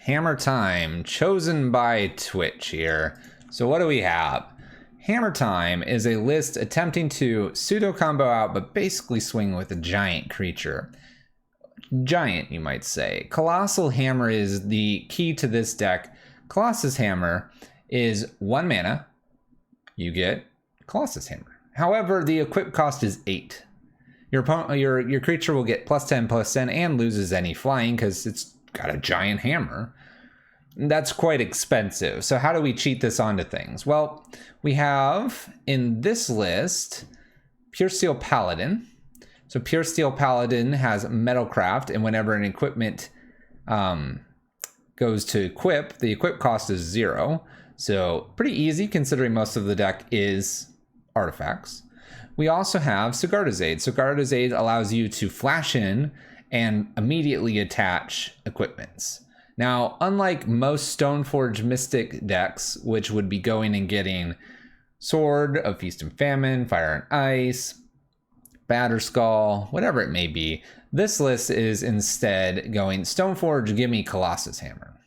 Hammer time, chosen by Twitch here. So what do we have? Hammer time is a list attempting to pseudo combo out, but basically swing with a giant creature. Giant, you might say. Colossal Hammer is the key to this deck. Colossus Hammer is 1 mana. You get Colossus Hammer. However, the equip cost is 8. Your creature will get +10/+10 and loses any flying because it's got a giant hammer. That's quite expensive. So how do we cheat this onto things? Well, we have in this list Pure Steel Paladin. So Pure Steel Paladin has Metalcraft, and whenever an equipment goes to equip, the equip cost is 0. So pretty easy considering most of the deck is artifacts. We also have Sigarda's Aid. Sigarda's Aid allows you to flash in and immediately attach equipments. Now, unlike most Stoneforge Mystic decks, which would be going and getting Sword of Feast and Famine, Fire and Ice, Batterskull, whatever it may be, this list is instead going Stoneforge, give me Colossus Hammer.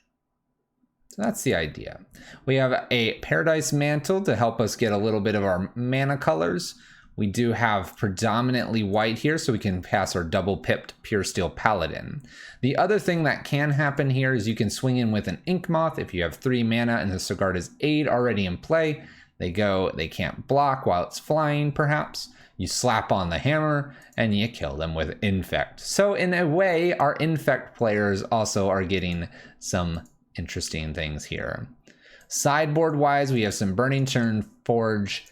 So that's the idea. We have a Paradise Mantle to help us get a little bit of our mana colors. We do have predominantly white here, so we can pass our double-pipped Pure Steel Paladin. The other thing that can happen here is you can swing in with an Ink Moth if you have 3 mana and the Sigarda's Aid already in play. They can't block while it's flying, perhaps. You slap on the hammer, and you kill them with Infect. So in a way, our Infect players also are getting some interesting things here. Sideboard-wise, we have some Burning Turn Forge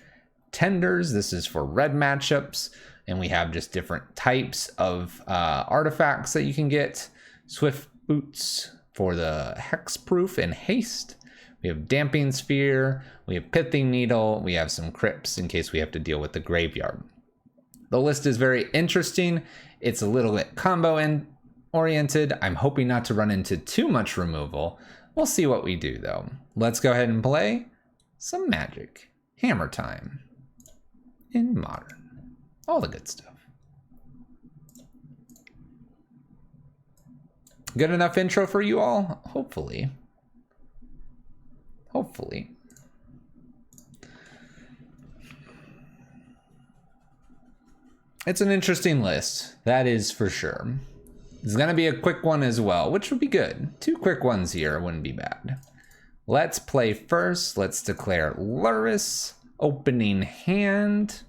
Tenders. This is for red matchups, and we have just different types of artifacts that you can get. Swift Boots for the hexproof and haste. We have Damping Sphere, we have Pithing Needle, we have some crypts in case we have to deal with the graveyard. The list is very interesting. It's a little bit combo oriented. I'm hoping not to run into too much removal. We'll see what we do though. Let's go ahead and play some Magic. Hammer time. In Modern. All the good stuff. Good enough intro for you all? Hopefully. Hopefully. It's an interesting list, that is for sure. It's gonna be a quick one as well, which would be good. 2 quick ones here wouldn't be bad. Let's play first. Let's declare Luris. Opening hand.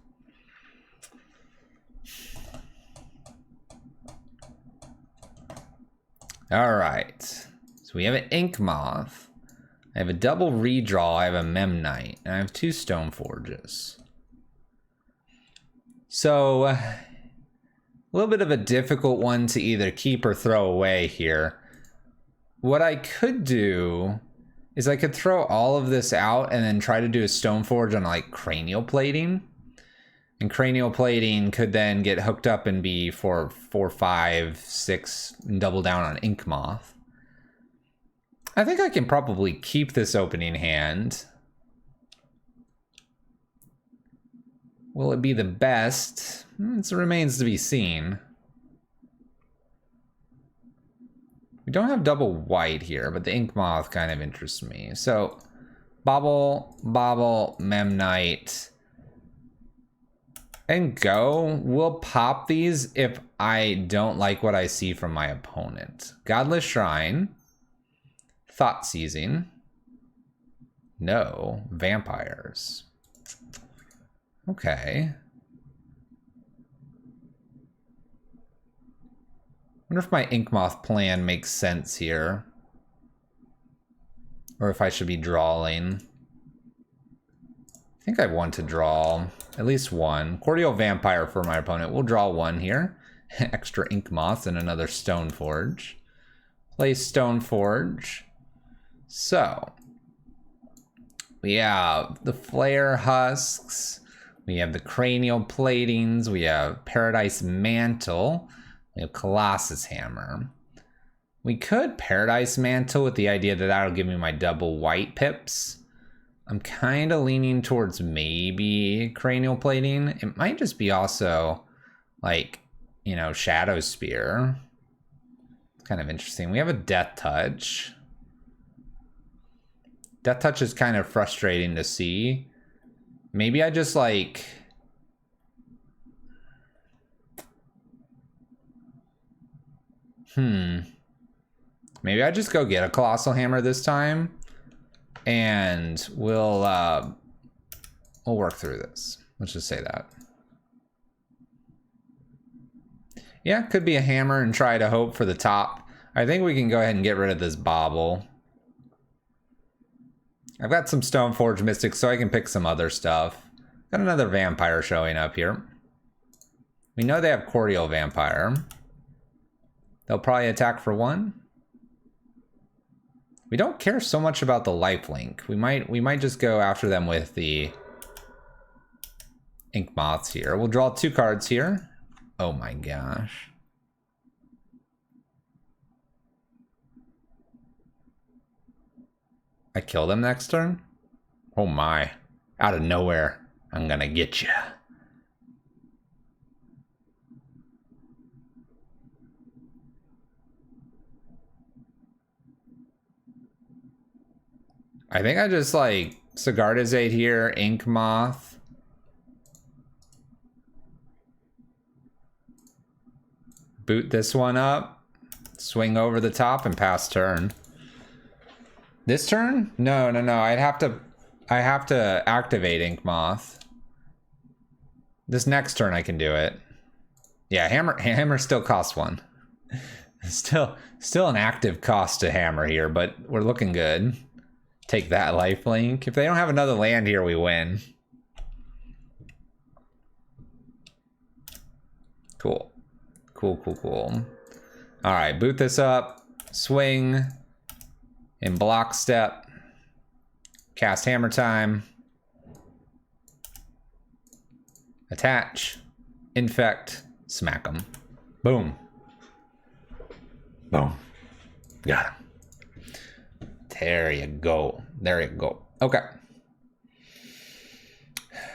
All right. So we have an Ink Moth. I have a double redraw. I have a Memnite. And I have 2 Stoneforges. So a little bit of a difficult one to either keep or throw away here. What I could do is I could throw all of this out and then try to do a Stoneforge on like Cranial Plating. And Cranial Plating could then get hooked up and be for 4, 5, 6, and double down on Ink Moth. I think I can probably keep this opening hand. Will it be the best? It remains to be seen. We don't have double white here, but the Ink Moth kind of interests me. So, Bobble, Memnite, and go. We'll pop these if I don't like what I see from my opponent. Godless Shrine, Thought Seizing, no, Vampires. Okay. I wonder if my Ink Moth plan makes sense here. Or if I should be drawing. I think I want to draw at least 1. Cordial Vampire for my opponent. We'll draw 1 here. Extra Ink Moth and another Stoneforge. Play Stoneforge. So, we have the Flare Husks. We have the Cranial Platings. We have Paradise Mantle. We have Colossus Hammer. We could Paradise Mantle with the idea that that'll give me my double white pips. I'm kind of leaning towards maybe Cranial Plating. It might just be also like, Shadow Spear. It's kind of interesting. We have a Death Touch. Death Touch is kind of frustrating to see. Maybe I just like... Maybe I just go get a Colossal Hammer this time. And we'll work through this. Let's just say that. Yeah, could be a hammer and try to hope for the top. I think we can go ahead and get rid of this bauble. I've got some Stoneforge Mystics, so I can pick some other stuff. Got another Vampire showing up here. We know they have Cordial Vampire. They'll probably attack for 1. We don't care so much about the lifelink. We might just go after them with the Ink Moths here. We'll draw 2 cards here. Oh my gosh. I kill them next turn? Oh my. Out of nowhere. I'm gonna get you. I think I just like Sagardizade here, Ink Moth. Boot this one up, swing over the top and pass turn. This turn? No. I have to activate Ink Moth. This next turn I can do it. Yeah, hammer still costs 1. Still an active cost to hammer here, but we're looking good. Take that lifelink. If they don't have another land here, we win. Cool. All right, boot this up, swing, in block step, cast hammer time, attach, infect, smack them. Boom. Boom. Got him. There you go. Okay.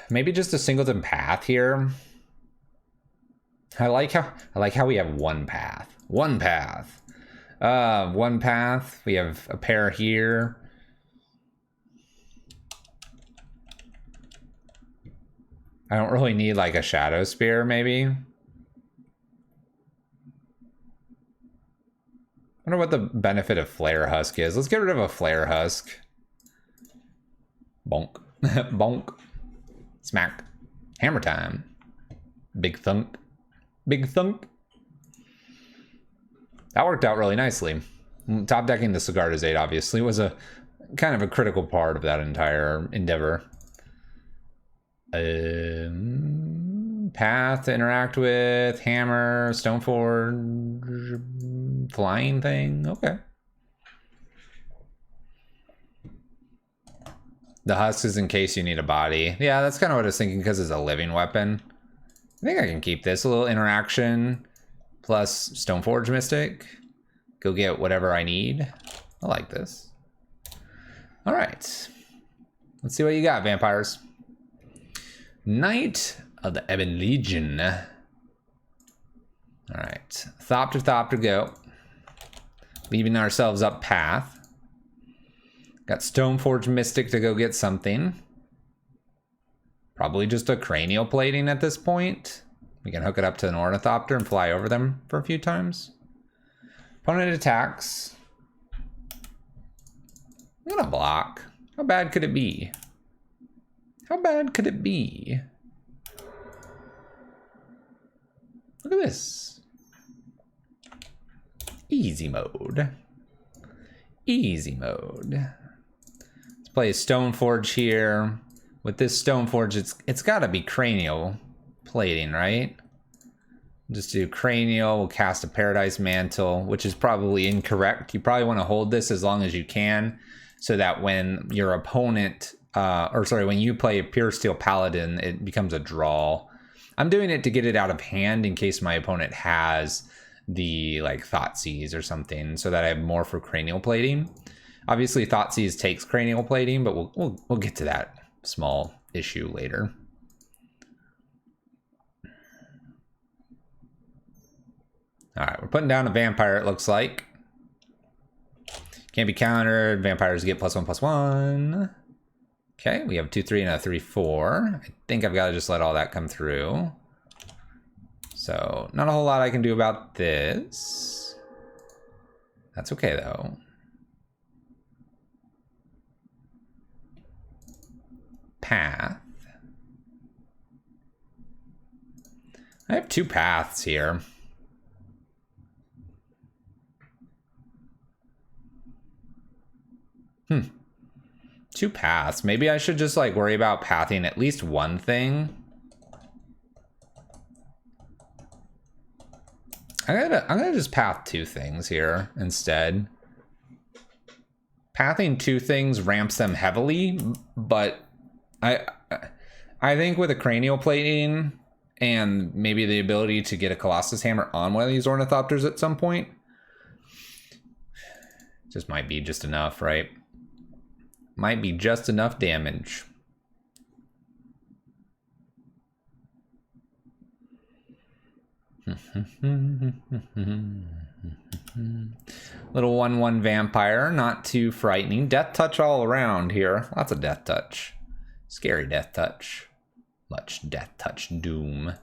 Maybe just a singleton path here. I like how we have 1 path. One path. We have a pair here. I don't really need like a Shadow Spear, maybe. I wonder what the benefit of Flare Husk is. Let's get rid of a Flare Husk. Bonk. Bonk. Smack. Hammer time. Big thunk. Big thunk. That worked out really nicely. Top decking the Sagardizade obviously was a kind of a critical part of that entire endeavor. Path to interact with, hammer, Stoneforge, flying thing. Okay. The husk is in case you need a body. Yeah, that's kind of what I was thinking because it's a living weapon. I think I can keep this. A little interaction plus Stoneforge Mystic. Go get whatever I need. I like this. All right. Let's see what you got, vampires. Knight of the Ebon Legion. All right. Thopter, go. Leaving ourselves up path. Got Stoneforge Mystic to go get something. Probably just a cranial plating at this point. We can hook it up to an Ornithopter and fly over them for a few times. Opponent attacks. I'm gonna block. How bad could it be? How bad could it be? Look at this. Easy mode. Easy mode. Let's play Stoneforge here. With this Stoneforge, it's got to be cranial plating, right? Just do cranial. We'll cast a Paradise Mantle, which is probably incorrect. You probably want to hold this as long as you can, so that when your opponent, when you play a Pure Steel Paladin, it becomes a draw. I'm doing it to get it out of hand in case my opponent has the like Thoughtseize or something, so that I have more for cranial plating. Obviously, Thoughtseize takes cranial plating, but we'll get to that small issue later. All right, we're putting down a vampire, it looks like. Can't be countered. Vampires get +1/+1. Okay, we have a 2/3 and a 3/4. I think I've got to just let all that come through. So not a whole lot I can do about this. That's okay though. Path. I have 2 paths here. Hmm. 2 paths. Maybe I should just like worry about pathing at least one thing. I'm gonna just path 2 things here instead. Pathing 2 things ramps them heavily, but I think with a cranial plating and maybe the ability to get a Colossus Hammer on one of these Ornithopters at some point, just might be just enough, right? Might be just enough damage. Little 1/1 vampire, not too frightening. Death touch all around here. Lots of death touch. Scary death touch. Much death touch doom.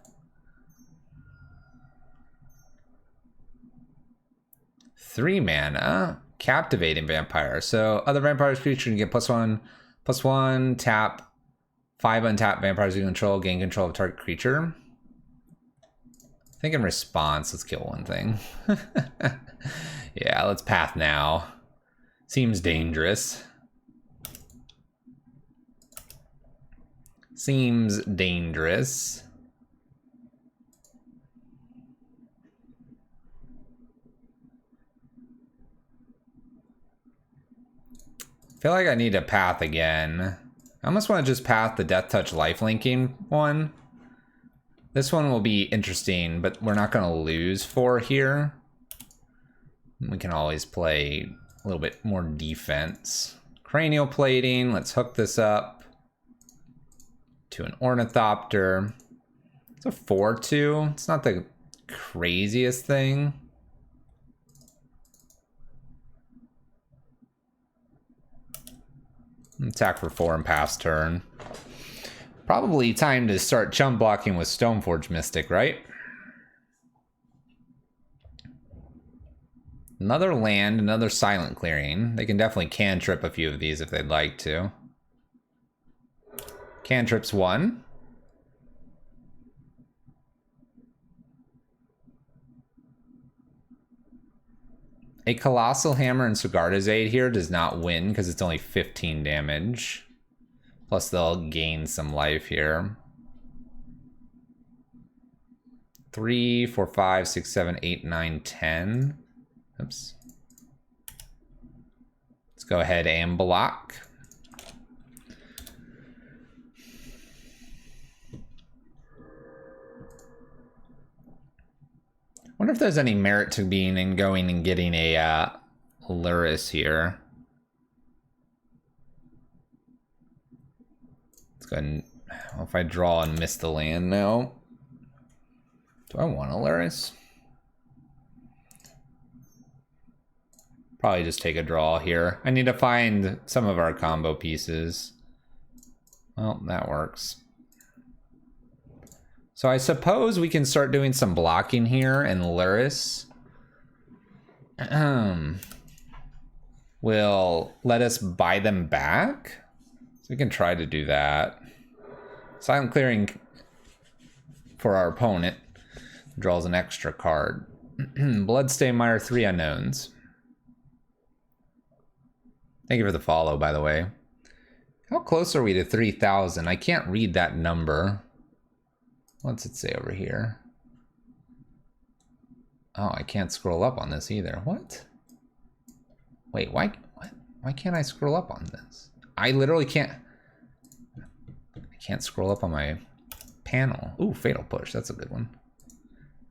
Three mana. Captivating vampire. So other vampires creature can get +1/+1, tap 5 untapped vampires you control, gain control of target creature. I think in response, let's kill one thing. Yeah, let's path now. Seems dangerous. Seems dangerous. I feel like I need to path again. I almost want to just path the Death Touch lifelinking one. This one will be interesting, but we're not going to lose 4 here. We can always play a little bit more defense. Cranial plating, let's hook this up to an Ornithopter. It's a 4/2. It's not the craziest thing. Attack for 4 and pass turn. Probably time to start chum blocking with Stoneforge Mystic, right? Another land, another silent clearing. They can definitely cantrip a few of these if they'd like to. Cantrips 1. A Colossal Hammer and Sigarda's Aid here does not win because it's only 15 damage. Plus they'll gain some life here. 3, 4, 5, 6, 7, 8, 9, 10. Oops. Let's go ahead and block. Wonder if there's any merit to being and going and getting a Luris here. Let's go ahead and, well, if I draw and miss the land now. Do I want a Luris? Probably just take a draw here. I need to find some of our combo pieces. Well, that works. So I suppose we can start doing some blocking here, and Luris will let us buy them back. So we can try to do that. Silent clearing for our opponent draws an extra card. Bloodstain Mire, 3 unknowns. Thank you for the follow, by the way. How close are we to 3,000? I can't read that number. What's it say over here? Oh, I can't scroll up on this either. What? Wait, why can't I scroll up on this? I literally can't. I can't scroll up on my panel. Ooh, Fatal Push. That's a good one.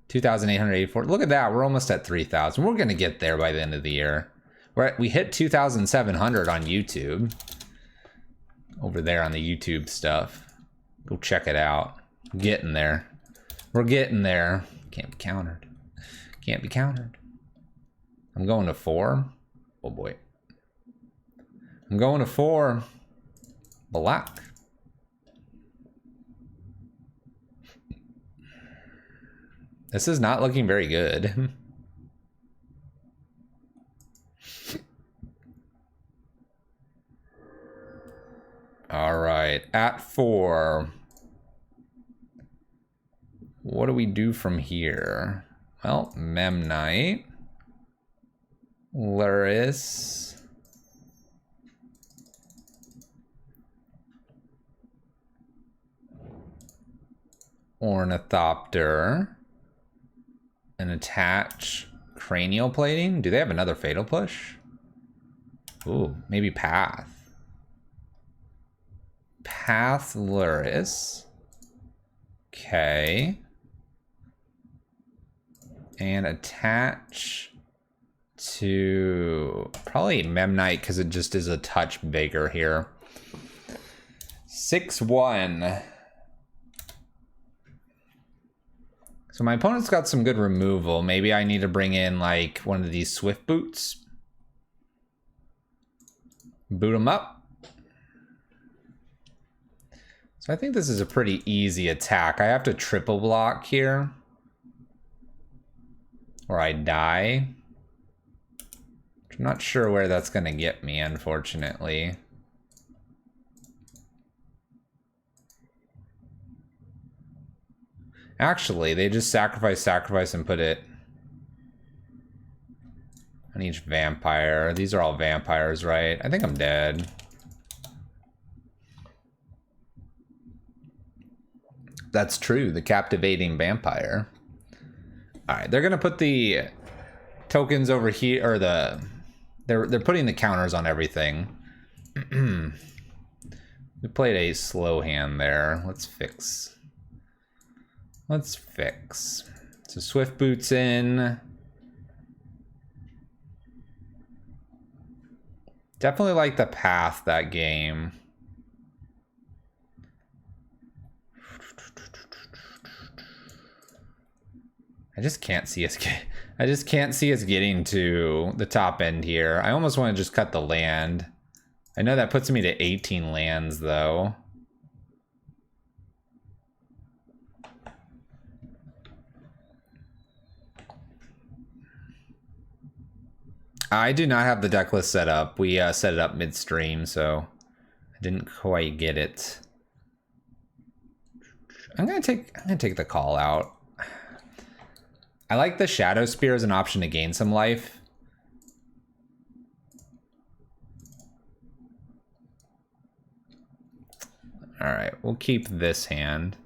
2,884. Look at that. We're almost at 3,000. We're going to get there by the end of the year. We hit 2,700 on YouTube. Over there on the YouTube stuff. Go check it out. Getting there. We're getting there. Can't be countered. Can't be countered. I'm going to 4. Oh boy. I'm going to 4. Black. This is not looking very good. All right, at 4. What do we do from here? Well, Memnite. Luris. Ornithopter. And attach cranial plating. Do they have another fatal push? Ooh, maybe Path. Path Luris. Okay. And attach to probably Memnite because it just is a touch bigger here. 6-1. So my opponent's got some good removal. Maybe I need to bring in like one of these Swift Boots. Boot them up. So I think this is a pretty easy attack. I have to triple block here. Or I die. I'm not sure where that's going to get me, unfortunately. Actually, they just sacrifice, and put it on each vampire. These are all vampires, right? I think I'm dead. That's true, the captivating vampire. All right, they're gonna put the tokens over here, or they're putting the counters on everything. We played a slow hand there. Let's fix. So Swift Boots in. Definitely like the path that game. I just can't see us getting to the top end here. I almost want to just cut the land. I know that puts me to 18 lands though. I do not have the deck list set up. We set it up midstream, so I didn't quite get it. I'm gonna take the call out. I like the Shadow Spear as an option to gain some life. All right, we'll keep this hand.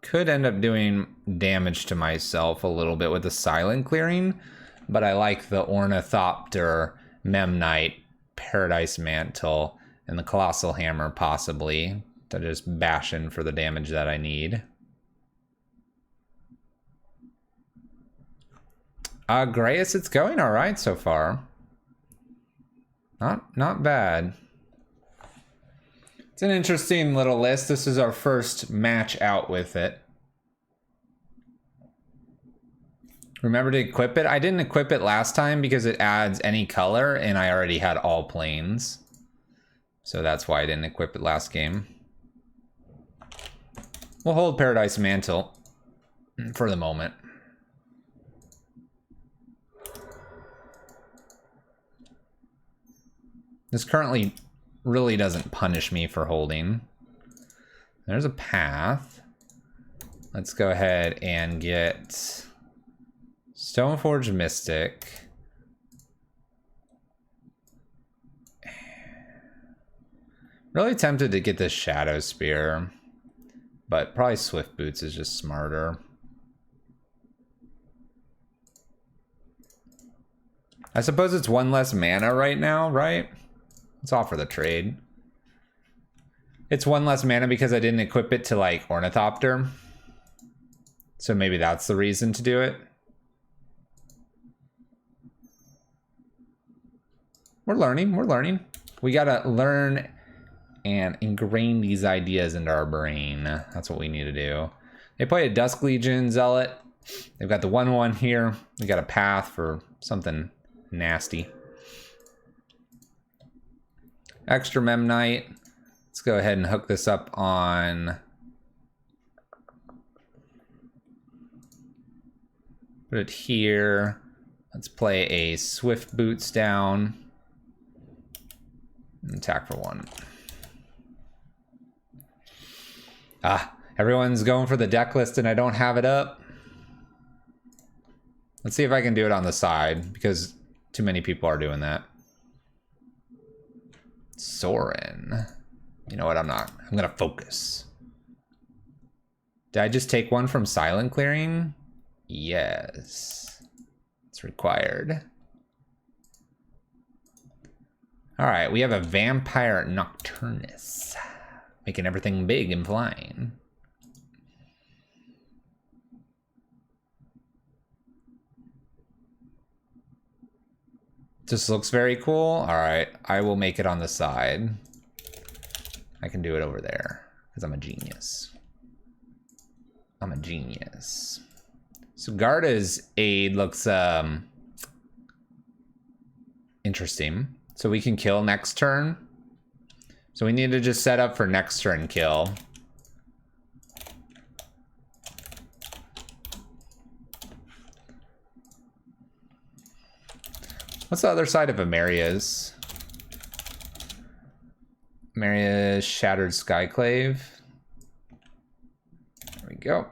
Could end up doing damage to myself a little bit with the Silent Clearing, but I like the Ornithopter, Memnite, Paradise Mantle, and the Colossal Hammer possibly to just bash in for the damage that I need. Grayus, it's going all right so far. Not bad. It's an interesting little list. This is our first match out with it. Remember to equip it? I didn't equip it last time because it adds any color and I already had all planes. So that's why I didn't equip it last game. We'll hold Paradise Mantle for the moment. This currently really doesn't punish me for holding. There's a path. Let's go ahead and get Stoneforge Mystic. Really tempted to get this Shadow Spear, but probably Swift Boots is just smarter. I suppose it's one less mana right now, right? Let's offer the trade. It's one less mana because I didn't equip it to like Ornithopter. So maybe that's the reason to do it. We're learning. We gotta learn and ingrain these ideas into our brain. That's what we need to do. They play a Dusk Legion Zealot. They've got the 1/1 here. We got a path for something nasty. extra Memnite. Let's go ahead and hook this up on... Put it here. Let's play a Swift Boots down. And attack for 1. Everyone's going for the deck list and I don't have it up. Let's see if I can do it on the side, because too many people are doing that. Sorin. You know what, I'm gonna focus. Did I just take one from Silent Clearing? Yes. It's required. Alright, we have a Vampire Nocturnus. Making everything big and flying. Just looks very cool. Alright, I will make it on the side. I can do it over there, because I'm a genius. I'm a genius. So Garda's aid looks interesting. So we can kill next turn. So we need to just set up for next turn kill. What's the other side of Amaria's? Amaria's Shattered Skyclave. There we go.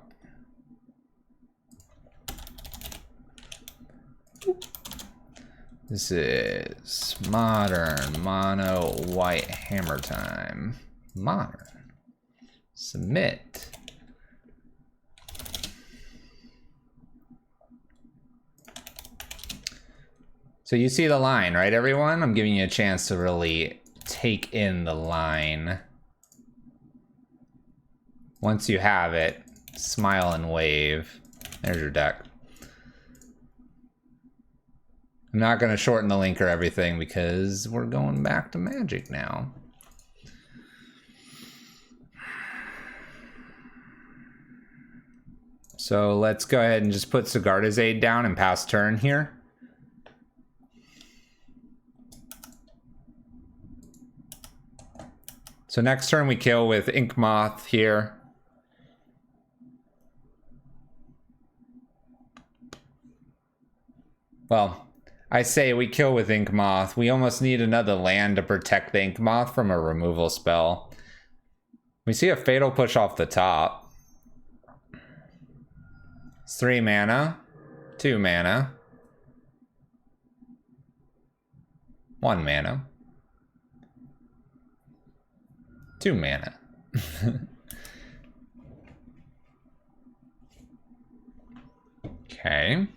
This is modern mono white hammer time. Modern. Submit. So you see the line, right, everyone? I'm giving you a chance to really take in the line. Once you have it, smile and wave. There's your deck. I'm not going to shorten the link or everything because we're going back to Magic now. So let's go ahead and just put Sigarda's Aid down and pass turn here. So next turn we kill with Ink Moth here. Well, I say we kill with Ink Moth. We almost need another land to protect the Ink Moth from a removal spell. We see a Fatal Push off the top. It's 3 mana, 2 mana, 1 mana, 2 mana. Okay.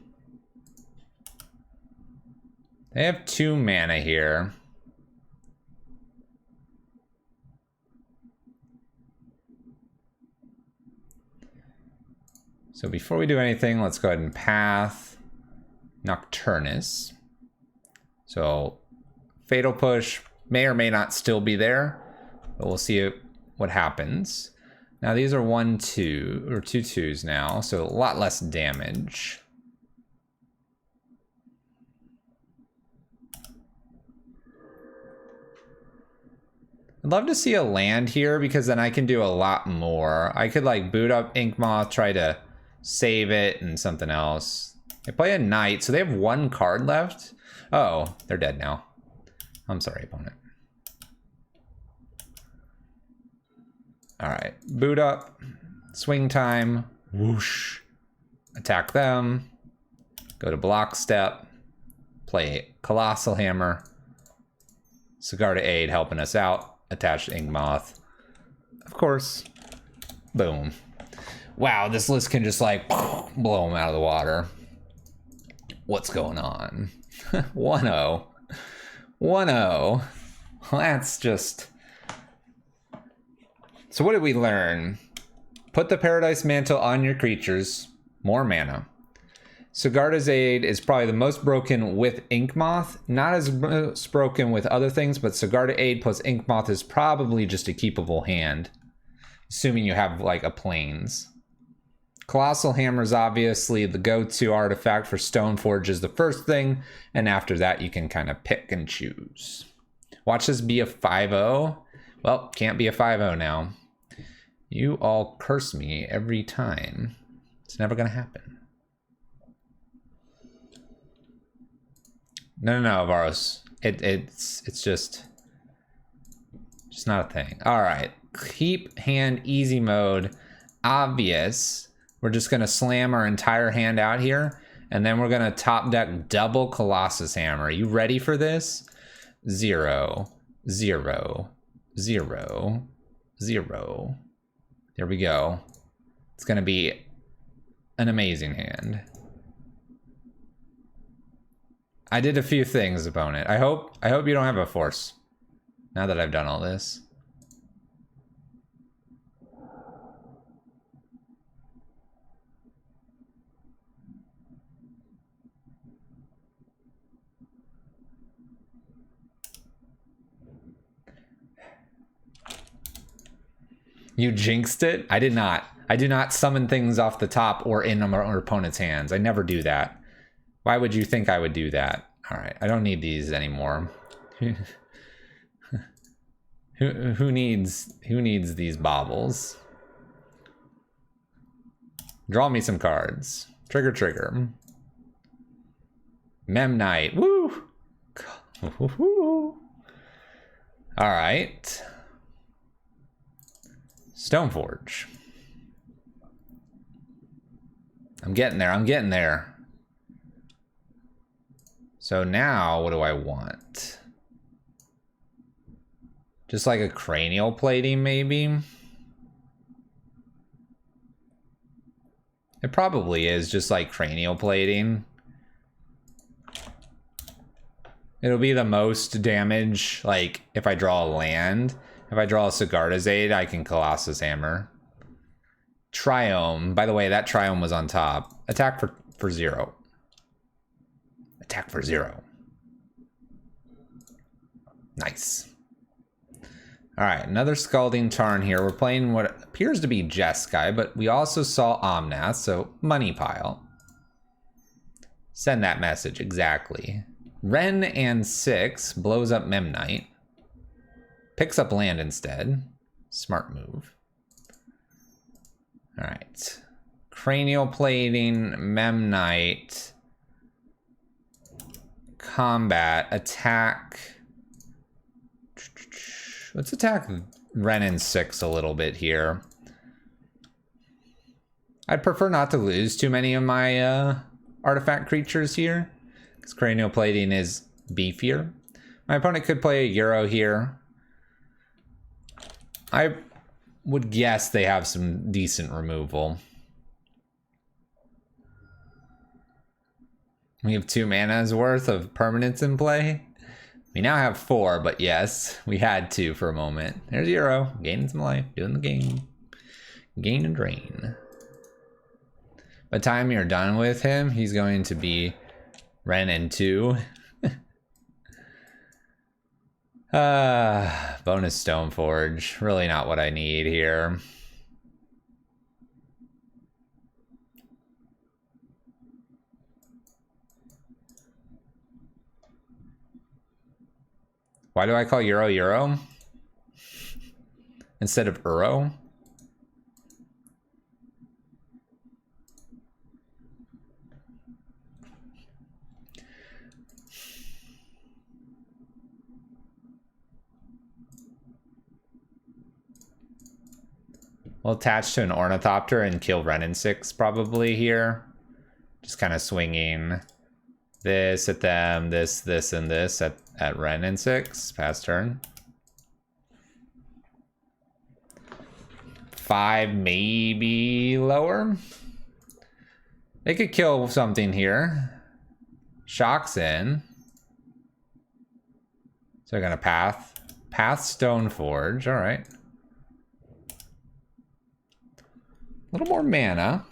They have 2 mana here. So before we do anything, let's go ahead and path Nocturnus. So Fatal Push may or may not still be there, but we'll see what happens. Now these are 1/2 or 2/2s now, so a lot less damage. I'd love to see a land here because then I can do a lot more. I could like boot up Ink Moth, try to save it and something else. They play a Knight, so they have 1 card left. Oh, they're dead now. I'm sorry, opponent. All right, boot up, swing time, whoosh, attack them, go to block step, play Colossal Hammer, Sigarda Aid helping us out. Attached Ink Moth. Of course. Boom. Wow, this list can just like blow them out of the water. What's going on? 1-0. 1-0. That's just... So what did we learn? Put the Paradise Mantle on your creatures. More mana. Sigarda's Aid is probably the most broken with Ink Moth. Not as most broken with other things, but Sigarda Aid plus Ink Moth is probably just a keepable hand. Assuming you have like a plains. Colossal Hammer is obviously the go-to artifact for Stoneforge is the first thing. And after that you can kind of pick and choose. Watch this be a 5-0. Well, can't be a 5-0 now. You all curse me every time. It's never gonna happen. No, Varos. It's just not a thing. All right, keep hand easy mode obvious. We're just gonna slam our entire hand out here, and then we're gonna top deck double Colossus Hammer. You ready for this? 0, 0, 0, 0. There we go. It's gonna be an amazing hand. I did a few things, opponent. I hope you don't have a force. Now that I've done all this. You jinxed it? I did not. I do not summon things off the top or in our opponent's hands. I never do that. Why would you think I would do that? All right, I don't need these anymore. Who needs these baubles? Draw me some cards. Trigger. Memnite. Woo! All right. Stoneforge. I'm getting there. So now, what do I want? Just like a cranial plating, maybe? It probably is just like cranial plating. It'll be the most damage, like, if I draw a land. If I draw a Sigarda's Aid, I can Colossus Hammer. Triome. By the way, that Triome was on top. Attack for 0. Attack for 0. Nice. Alright, another Scalding Tarn here. We're playing what appears to be Jeskai, but we also saw Omnath, so money pile. Send that message, exactly. Ren and 6 blows up Memnite. Picks up land instead. Smart move. All right. Cranial plating, Memnite. Combat, attack. Let's attack Ren and 6 a little bit here. I'd prefer not to lose too many of my artifact creatures here, because cranial plating is beefier. My opponent could play a Euro here. I would guess they have some decent removal. We have 2 mana's worth of permanents in play. We now have 4, but yes, we had 2 for a moment. There's Euro, gaining some life, doing the game. Gain and drain. By the time you're done with him, he's going to be Ren and 2. Bonus Stoneforge. Really not what I need here. Why do I call Euro instead of Euro? We'll attach to an Ornithopter and kill Ren and 6 probably here. Just kind of swinging this at them, this, and this at Ren and 6. Pass turn. 5 maybe lower. They could kill something here. Shock's in. So they're gonna path Stoneforge, all right. A little more mana.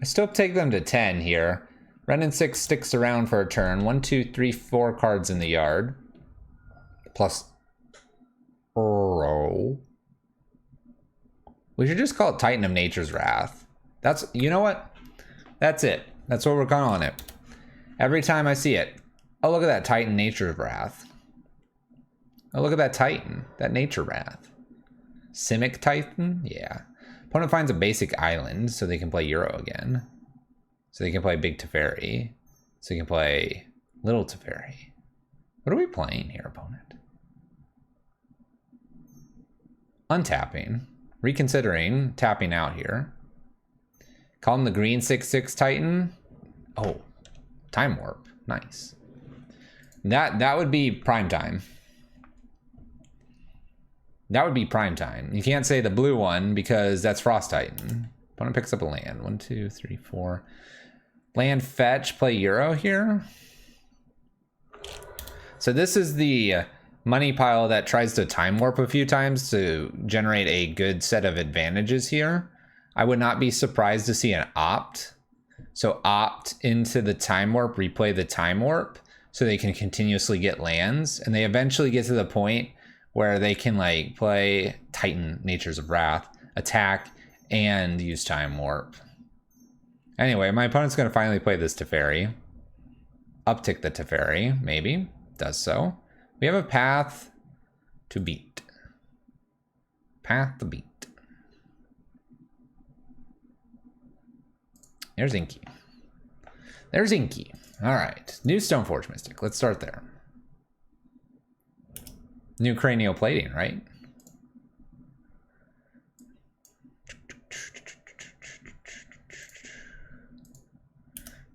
I still take them to 10 here. Ren and 6 sticks around for a turn. 1, 2, 3, 4 cards in the yard. Plus Uro. We should just call it Titan of Nature's Wrath. That's, you know what? That's it. That's what we're calling it. Every time I see it. Oh, look at that, Titan Nature's Wrath. Oh, look at that Titan. That Nature Wrath. Simic Titan? Yeah. Opponent finds a basic island, so they can play Euro again. So they can play Big Teferi. So they can play Little Teferi. What are we playing here, opponent? Untapping. Reconsidering tapping out here. Call him the green 6/6 Titan. Oh, Time Warp. Nice. That would be prime time. That would be prime time. You can't say the blue one because that's Frost Titan. Opponent picks up a land. 1, 2, 3, 4. Land fetch, play Euro here. So this is the money pile that tries to time warp a few times to generate a good set of advantages here. I would not be surprised to see an opt. So opt into the time warp, replay the time warp, so they can continuously get lands. And they eventually get to the point where they can like play Titan, Natures of Wrath, attack, and use time warp. Anyway, my opponent's going to finally play this Teferi. Uptick the Teferi, maybe. Does so. We have a path to beat. Path to beat. There's Inky. There's Inky. All right. New Stoneforge Mystic. Let's start there. New cranial plating, right?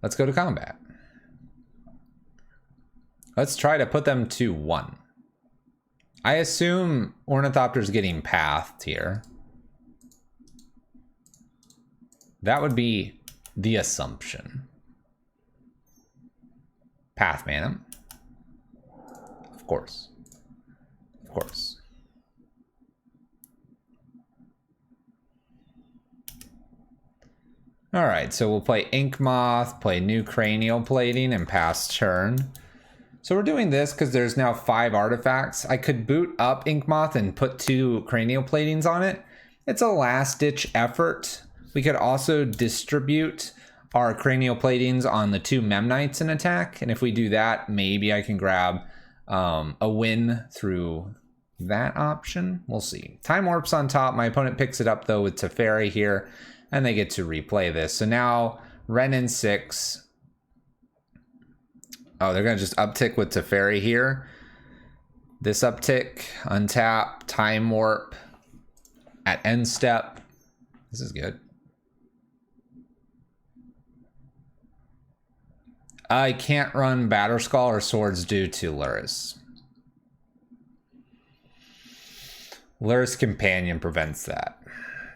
Let's go to combat. Let's try to put them to 1. I assume Ornithopter's getting pathed here. That would be the assumption. Path mana. Of course. Of course. All right, so we'll play Ink Moth, play new cranial plating, and pass turn. So we're doing this because there's now 5 artifacts. I could boot up Ink Moth and put 2 cranial platings on it. It's a last-ditch effort. We could also distribute our cranial platings on the 2 Memnites in attack. And if we do that, maybe I can grab a win through that option. We'll see. Time Warp's on top. My opponent picks it up, though, with Teferi here. And they get to replay this. So now, Renin 6... Oh, they're going to just uptick with Teferi here. This uptick, untap, time warp at end step. This is good. I can't run Batterskull or Swords due to Luris. Luris Companion prevents that.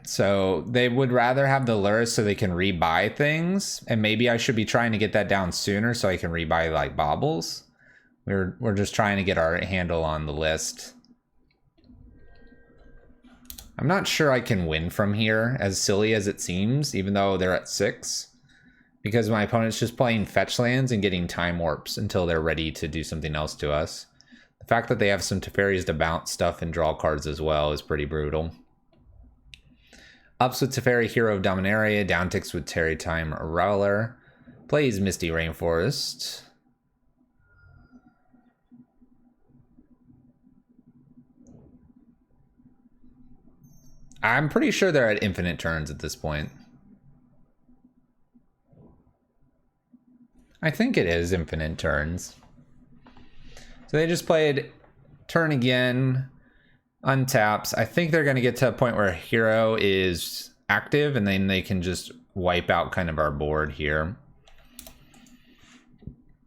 So they would rather have the Luris so they can rebuy things. And maybe I should be trying to get that down sooner so I can rebuy like baubles. We're just trying to get our handle on the list. I'm not sure I can win from here, as silly as it seems, even though they're at 6. Because my opponent's just playing fetch lands and getting time warps until they're ready to do something else to us. The fact that they have some Teferis to bounce stuff and draw cards as well is pretty brutal. Ups with Teferi, Hero of Dominaria. Downticks with Terry Time Rowler. Plays Misty Rainforest. I'm pretty sure they're at infinite turns at this point. I think it is infinite turns. So they just played turn again. Untaps. I think they're going to get to a point where Hero is active and then they can just wipe out kind of our board here.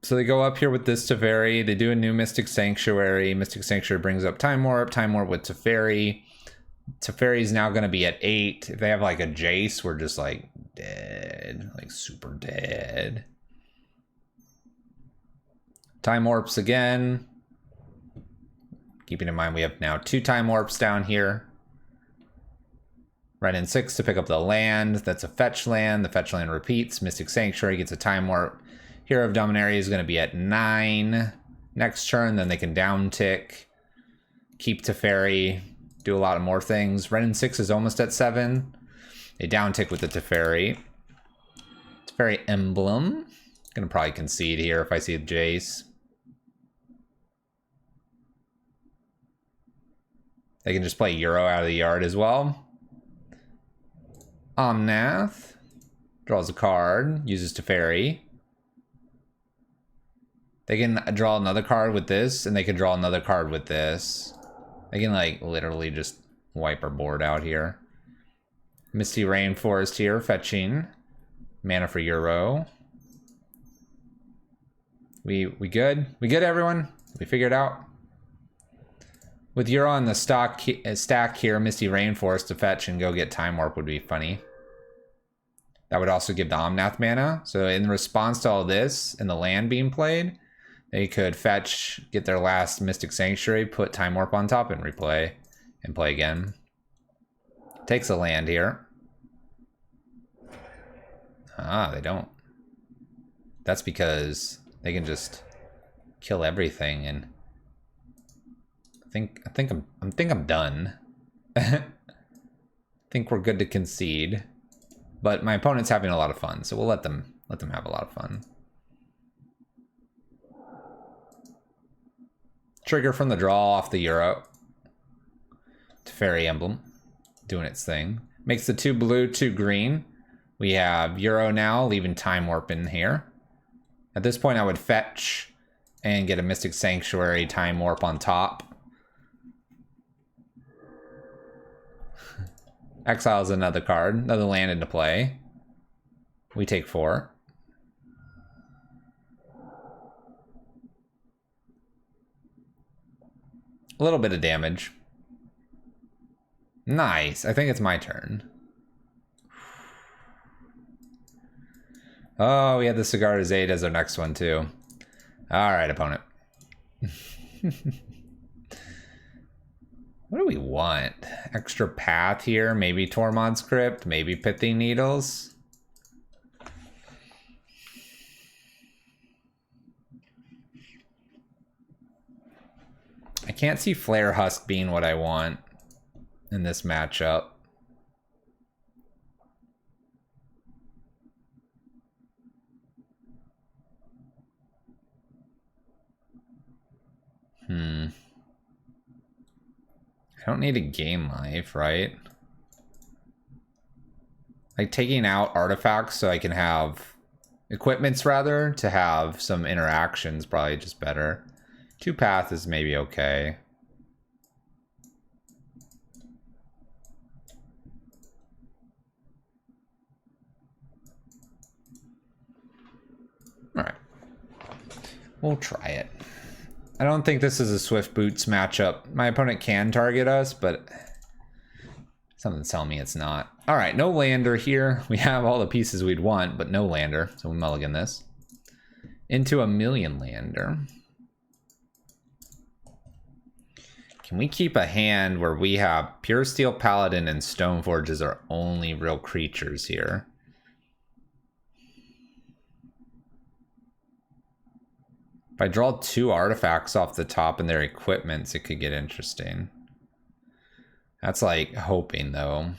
So they go up here with this Teferi. They do a new Mystic Sanctuary. Mystic Sanctuary brings up Time Warp with Teferi. Teferi is now going to be at 8. If they have like a Jace, we're just like dead. Like super dead. Time Warps again. Keeping in mind we have now 2 Time Warps down here. Renin 6 to pick up the land. That's a fetch land. The fetch land repeats. Mystic Sanctuary gets a Time Warp. Hero of Dominaria is going to be at 9 next turn. Then they can down tick. Keep Teferi. Do a lot of more things. Renin 6 is almost at 7. They down tick with the Teferi. Teferi Emblem. Gonna probably concede here if I see a Jace. They can just play Euro out of the yard as well. Omnath draws a card, uses Teferi. They can draw another card with this, and they can draw another card with this. They can, like, literally just wipe our board out here. Misty Rainforest here, fetching. Mana for Euro. We good? We good, everyone? We figured out? With Euro on the stack here, Misty Rainforest to fetch and go get Time Warp would be funny. That would also give the Omnath mana. So in response to all this and the land being played, they could fetch, get their last Mystic Sanctuary, put Time Warp on top and replay and play again. Takes a land here. Ah, they don't. That's because they can just kill everything, and I think I'm done. I think we're good to concede. But my opponent's having a lot of fun, so we'll let them have a lot of fun. Trigger from the draw off the Euro. Teferi Emblem doing its thing. Makes the 2 blue, 2 green. We have Euro now, leaving Time Warp in here. At this point, I would fetch and get a Mystic Sanctuary Time Warp on top. Exiles another card, another land into play. We take 4. A little bit of damage. Nice. I think it's my turn. Oh, we had the Cigar to Zaid as our next one, too. All right, opponent. What do we want? Extra path here? Maybe Tormod's Crypt? Maybe Pithing Needles? I can't see Flare Husk being what I want in this matchup. I don't need to gain life, right? Like taking out artifacts so I can have equipments rather to have some interactions, probably just better. 2 path is maybe okay. All right, we'll try it. I don't think this is a Swift Boots matchup. My opponent can target us, but something's telling me it's not. All right, no lander here. We have all the pieces we'd want, but no lander, so we'll mulligan this. Into a million lander. Can we keep a hand where we have Pure Steel Paladin and Stoneforge as our only real creatures here? If I draw 2 artifacts off the top and their equipments, it could get interesting. That's like hoping, though.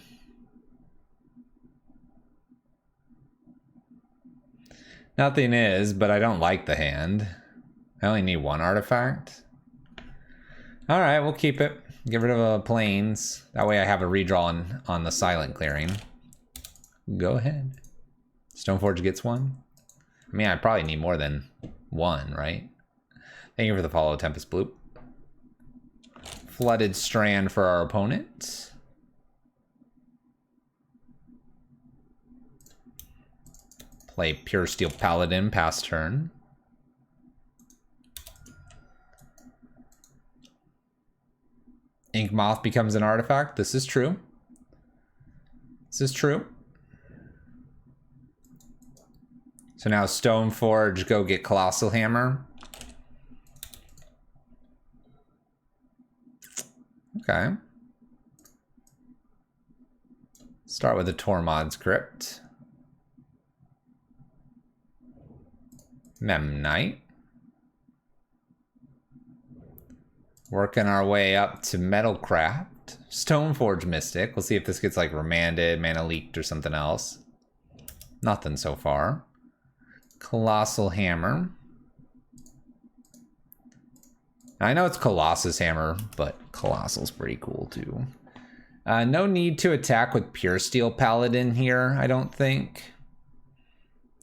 Nothing is, but I don't like the hand. I only need 1 artifact. All right, we'll keep it. Get rid of planes. That way I have a redraw on the silent clearing. Go ahead. Stoneforge gets 1. I mean, I probably need more than 1, right? Thank you for the follow, Tempest Bloop. Flooded Strand for our opponent. Play Pure Steel Paladin past turn. Ink Moth becomes an artifact. This is true. This is true. So now Stoneforge, go get Colossal Hammer. Okay. Start with the Tormod's Crypt. Memnite. Working our way up to Metalcraft. Stoneforge Mystic. We'll see if this gets like remanded, mana leaked, or something else. Nothing so far. Colossal Hammer. I know it's Colossus Hammer, but Colossal's pretty cool too. No need to attack with Pure Steel Paladin here, I don't think.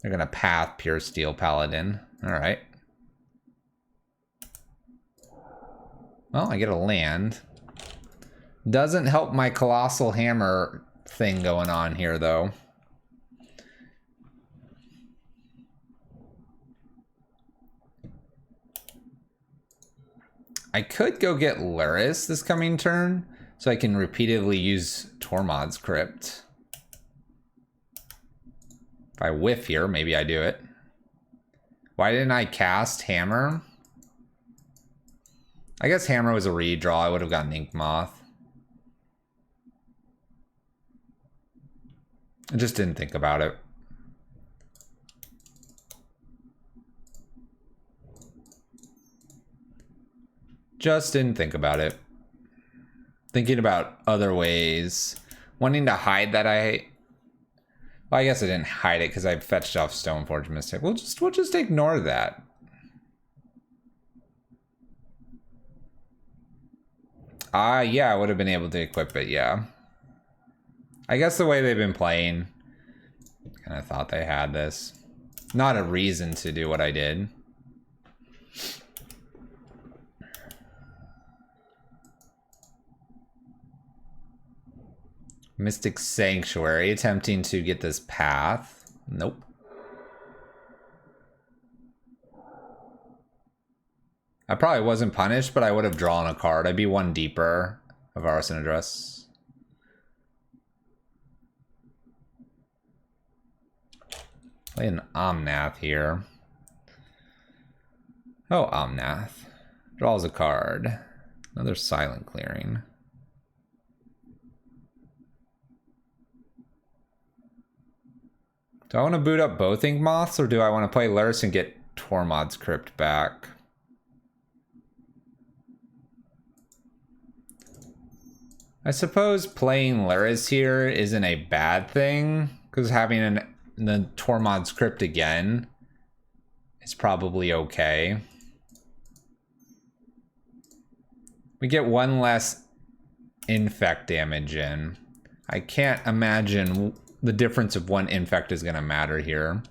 They're gonna path Pure Steel Paladin. Alright. Well, I get a land. Doesn't help my Colossal Hammer thing going on here, though. I could go get Luris this coming turn, so I can repeatedly use Tormod's Crypt. If I whiff here, maybe I do it. Why didn't I cast Hammer? I guess Hammer was a redraw. I would have gotten Ink Moth. I just didn't think about it. Just didn't think about it. Thinking about other ways. Wanting to hide that I... Well, I guess I didn't hide it because I fetched off Stoneforge Mystic. We'll just ignore that. Yeah, I would have been able to equip it, yeah. I guess the way they've been playing, kind of thought they had this. Not a reason to do what I did. Mystic Sanctuary, attempting to get this path. Nope. I probably wasn't punished, but I would have drawn a card. I'd be one deeper of Arson Address. Play an Omnath here. Oh, Omnath. Draws a card. Another Silent Clearing. Do I want to boot up both Ink Moths, or do I want to play Luris and get Tormod's Crypt back? I suppose playing Luris here isn't a bad thing, because having the Tormod's Crypt again is probably okay. We get one less Infect damage in. I can't imagine the difference of one Infect is going to matter here.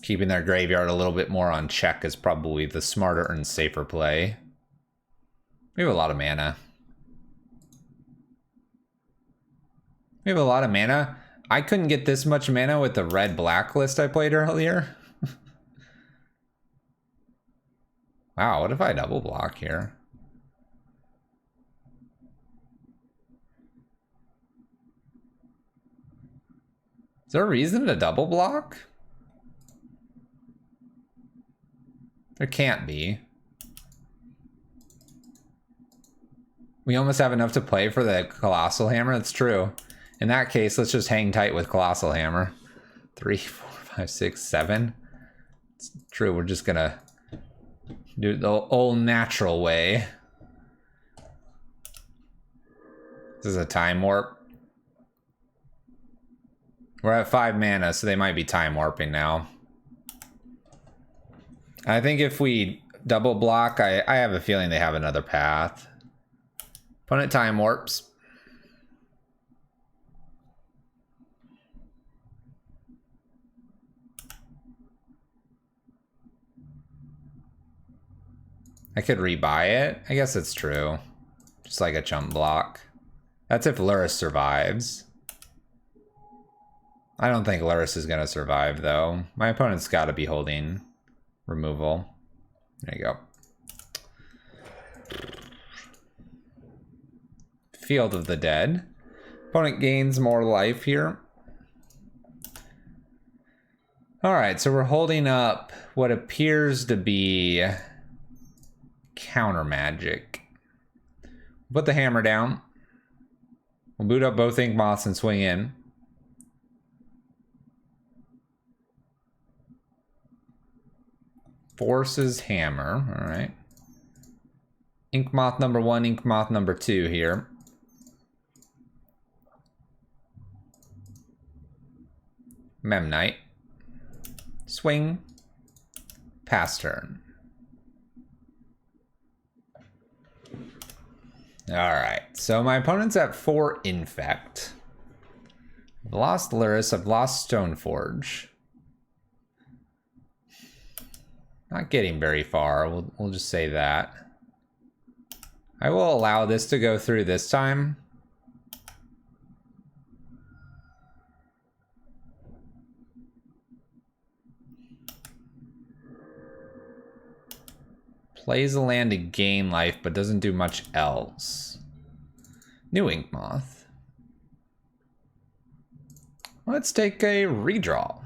Keeping their graveyard a little bit more on check is probably the smarter and safer play. We have a lot of mana. We have a lot of mana. I couldn't get this much mana with the red-black list I played earlier. Wow, what if I double block here? Is there a reason to double block? There can't be. We almost have enough to play for the Colossal Hammer. That's true. In that case, let's just hang tight with Colossal Hammer. 3, 4, 5, 6, 7. It's true. We're just gonna do it the old natural way. This is a time warp. We're at 5 mana, so they might be time warping now. I think if we double block, I have a feeling they have another path. Opponent time warps. I could rebuy it. I guess it's true. Just like a chump block. That's if Luris survives. I don't think Luris is going to survive, though. My opponent's got to be holding removal. There you go. Field of the Dead. Opponent gains more life here. Alright, so we're holding up what appears to be counter magic. Put the hammer down. We'll boot up both Ink Moths and swing in. Forces hammer, alright. Ink Moth number 1, Ink Moth number 2 here. Memnite. Swing. Pass turn. Alright, so my opponent's at 4 Infect. I've lost Luris, I've lost Stoneforge. Not getting very far, we'll just say that. I will allow this to go through this time. Plays a land to gain life, but doesn't do much else. New Ink Moth. Let's take a redraw.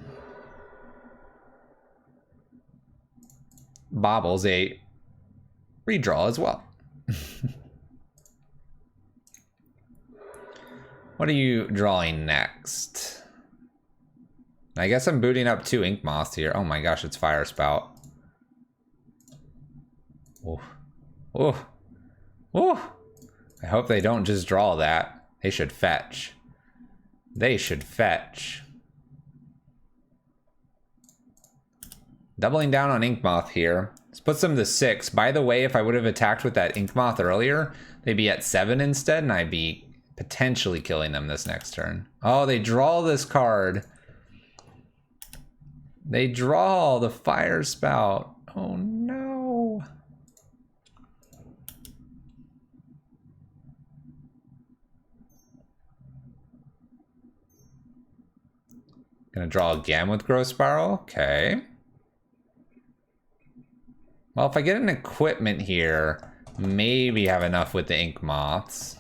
Bobble's a redraw as well. What are you drawing next? I guess I'm booting up 2 Ink Moths here. Oh my gosh, it's Fire Spout. Oh, oh, oh. I hope they don't just draw that. They should fetch. They should fetch. Doubling down on Ink Moth here. This puts them to 6. By the way, if I would have attacked with that Ink Moth earlier, they'd be at 7 instead, and I'd be potentially killing them this next turn. Oh, they draw this card. They draw the Fire Spout. Oh no. Gonna draw again with Growth Spiral. Okay. Well, if I get an equipment here, maybe have enough with the Ink Moths.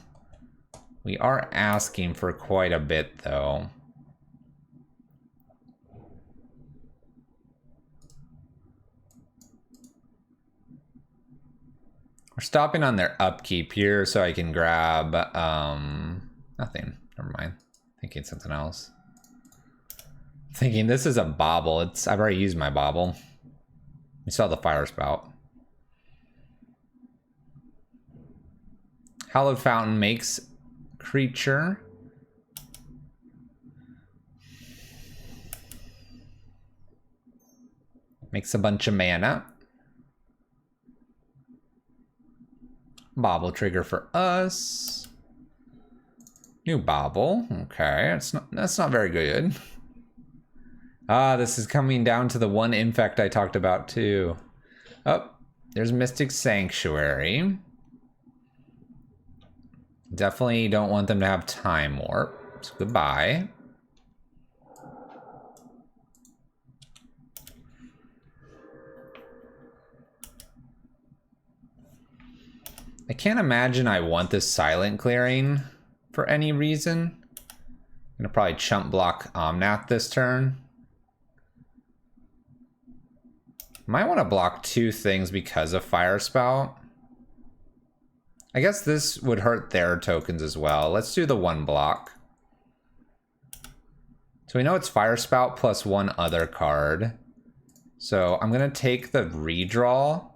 We are asking for quite a bit, though. We're stopping on their upkeep here, so I can grab, nothing. Never mind. Thinking something else. Thinking this is a bobble. I've already used my bobble. We saw the Fire Spout. Hallowed Fountain makes creature. Makes a bunch of mana. Bobble trigger for us. New bobble. Okay, that's not very good. Ah, this is coming down to the 1 Infect I talked about too. Oh, there's Mystic Sanctuary. Definitely don't want them to have Time Warp. So goodbye. I can't imagine I want this Silent Clearing for any reason. I'm gonna probably chump block Omnath this turn. Might want to block 2 things because of Fire Spout. I guess this would hurt their tokens as well. Let's do the 1 block. So we know it's Fire Spout plus 1 other card. So I'm going to take the redraw.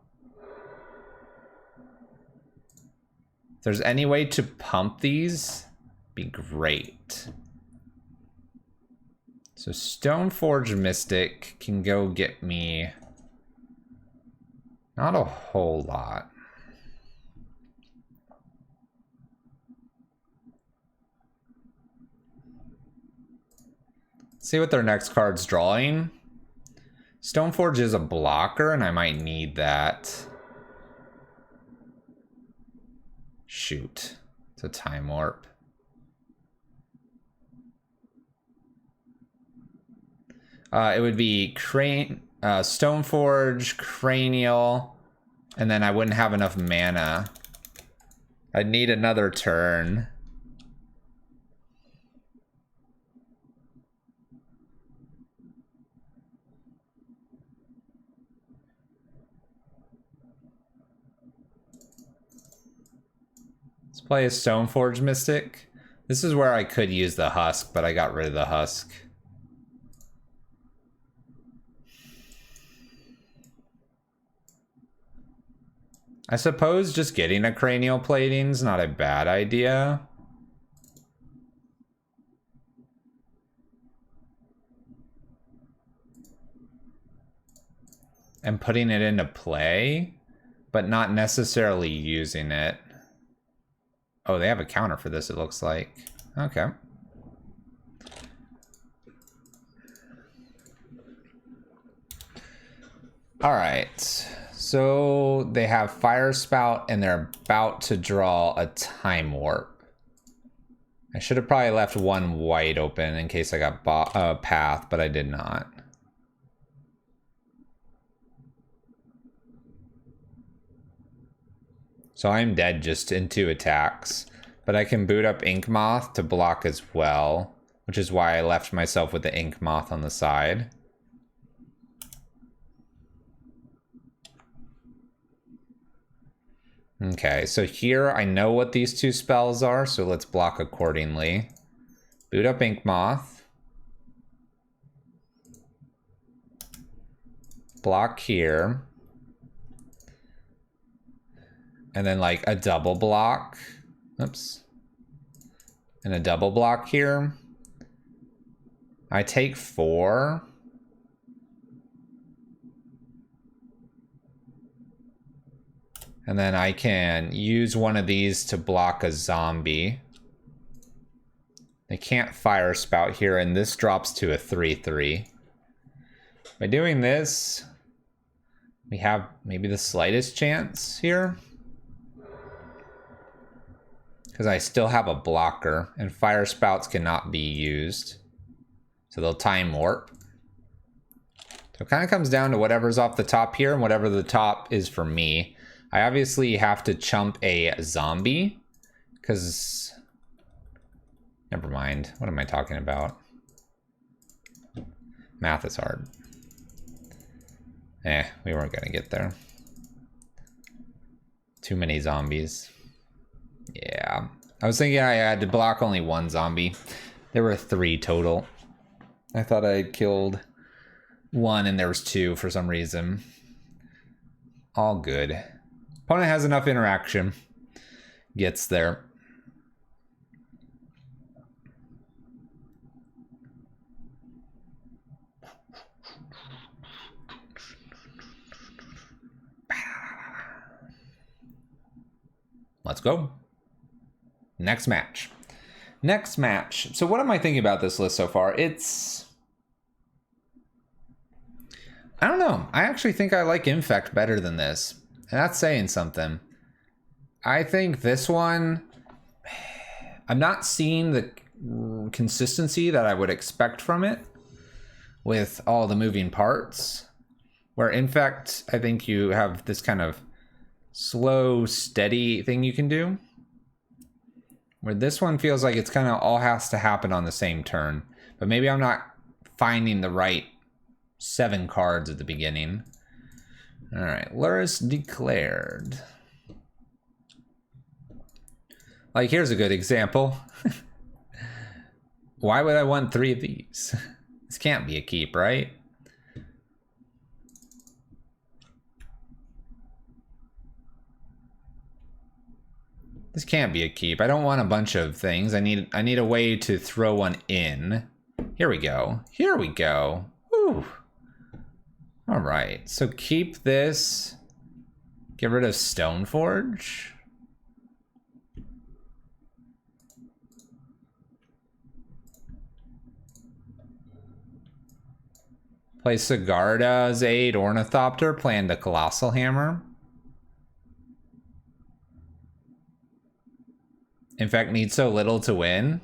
If there's any way to pump these, be great. So Stoneforge Mystic can go get me not a whole lot. See what their next card's drawing. Stoneforge is a blocker, and I might need that. Shoot. It's a Time Warp. It would be Stoneforge, Cranial, and then I wouldn't have enough mana. I'd need another turn. Let's play a Stoneforge Mystic. This is where I could use the Husk, but I got rid of the Husk. I suppose just getting a Cranial Plating's not a bad idea. And putting it into play, but not necessarily using it. Oh, they have a counter for this, it looks like. Okay. All right. So they have Fire Spout and they're about to draw a Time Warp. I should have probably left one white open in case I got a path, but I did not. So I'm dead just in 2 attacks. But I can boot up Ink Moth to block as well, which is why I left myself with the Ink Moth on the side. Okay, so here I know what these 2 spells are, so let's block accordingly. Boot up Ink Moth. Block here. And then like a double block. Oops. And a double block here. I take 4. And then I can use one of these to block a zombie. They can't Fire Spout here, and this drops to a 3/3. By doing this, we have maybe the slightest chance here. Because I still have a blocker, and Fire Spouts cannot be used. So they'll Time Warp. So it kind of comes down to whatever's off the top here, and whatever the top is for me. I obviously have to chump a zombie, because... Never mind. What am I talking about? Math is hard. We weren't going to get there. Too many zombies. Yeah. I was thinking I had to block only 1 zombie. There were 3 total. I thought I had killed 1 and there was 2 for some reason. All good. Opponent has enough interaction. Gets there. Let's go. Next match. Next match. So what am I thinking about this list so far? I don't know. I actually think I like Infect better than this. And that's saying something. I think this one, I'm not seeing the consistency that I would expect from it with all the moving parts. Where Infect, I think you have this kind of slow, steady thing you can do. Where this one feels like it's kind of all has to happen on the same turn. But maybe I'm not finding the right 7 cards at the beginning. Alright, Luris declared. Like, here's a good example. Why would I want 3 of these? This can't be a keep, right? This can't be a keep. I don't want a bunch of things. I need a way to throw one in. Here we go. Here we go. Woo. All right. So keep this. Get rid of Stoneforge. Play Sigarda's Aid, Ornithopter, plan the Colossal Hammer. Infect needs so little to win.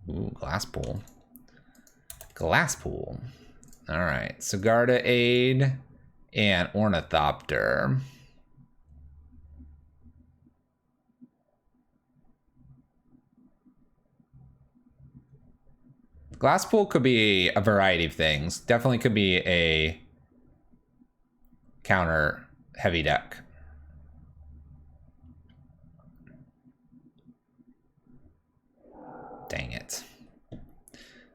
Ooh, Glass Pool. Glass Pool. All right, Sigarda Aid and Ornithopter. Glass Pool could be a variety of things. Definitely could be a counter heavy deck. Dang it.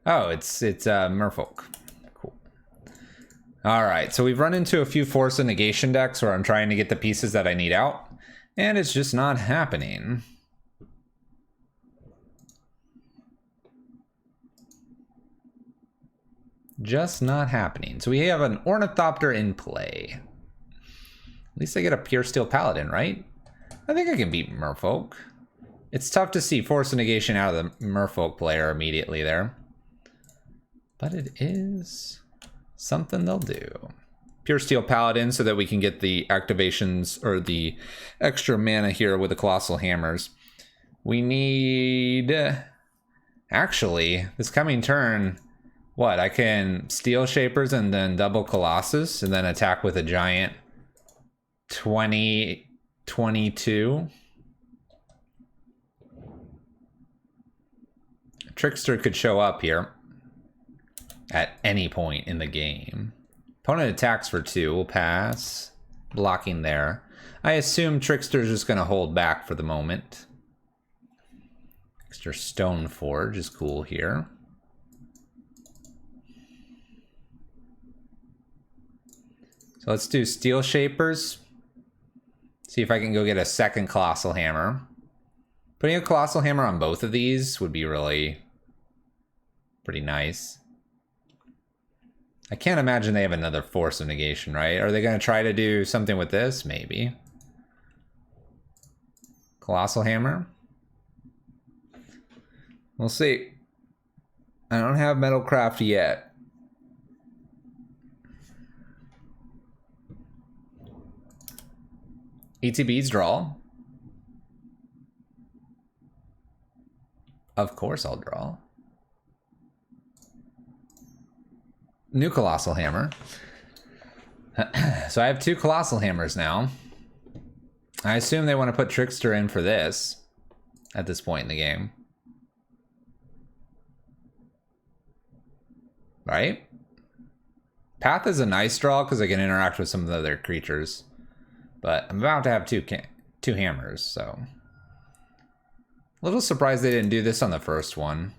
Oh, it's Merfolk. Cool. All right, so we've run into a few Force and Negation decks where I'm trying to get the pieces that I need out, and it's just not happening. Just not happening. So we have an Ornithopter in play. At least I get a Pure Steel Paladin, right? I think I can beat Merfolk. It's tough to see Force of Negation out of the Merfolk player immediately there. But it is something they'll do. Pure Steel Paladin so that we can get the activations or the extra mana here with the Colossal Hammers. We need... Actually, this coming turn, what? I can Steel Shapers and then double Colossus and then attack with a giant 22. Trickster could show up here at any point in the game. Opponent attacks for 2. We'll pass. Blocking there. I assume Trickster's just going to hold back for the moment. Extra Stoneforge is cool here. So let's do Steel Shapers. See if I can go get a second Colossal Hammer. Putting a Colossal Hammer on both of these would be really pretty nice. I can't imagine they have another Force of Negation, right? Are they going to try to do something with this? Maybe. Colossal Hammer. We'll see. I don't have Metalcraft yet. ETB's draw. Of course I'll draw. New Colossal Hammer. So I have 2 Colossal Hammers now. I assume they want to put Trickster in for this at this point in the game. Right? Path is a nice draw because I can interact with some of the other creatures. But I'm about to have two hammers, so... A little surprised they didn't do this on the first one.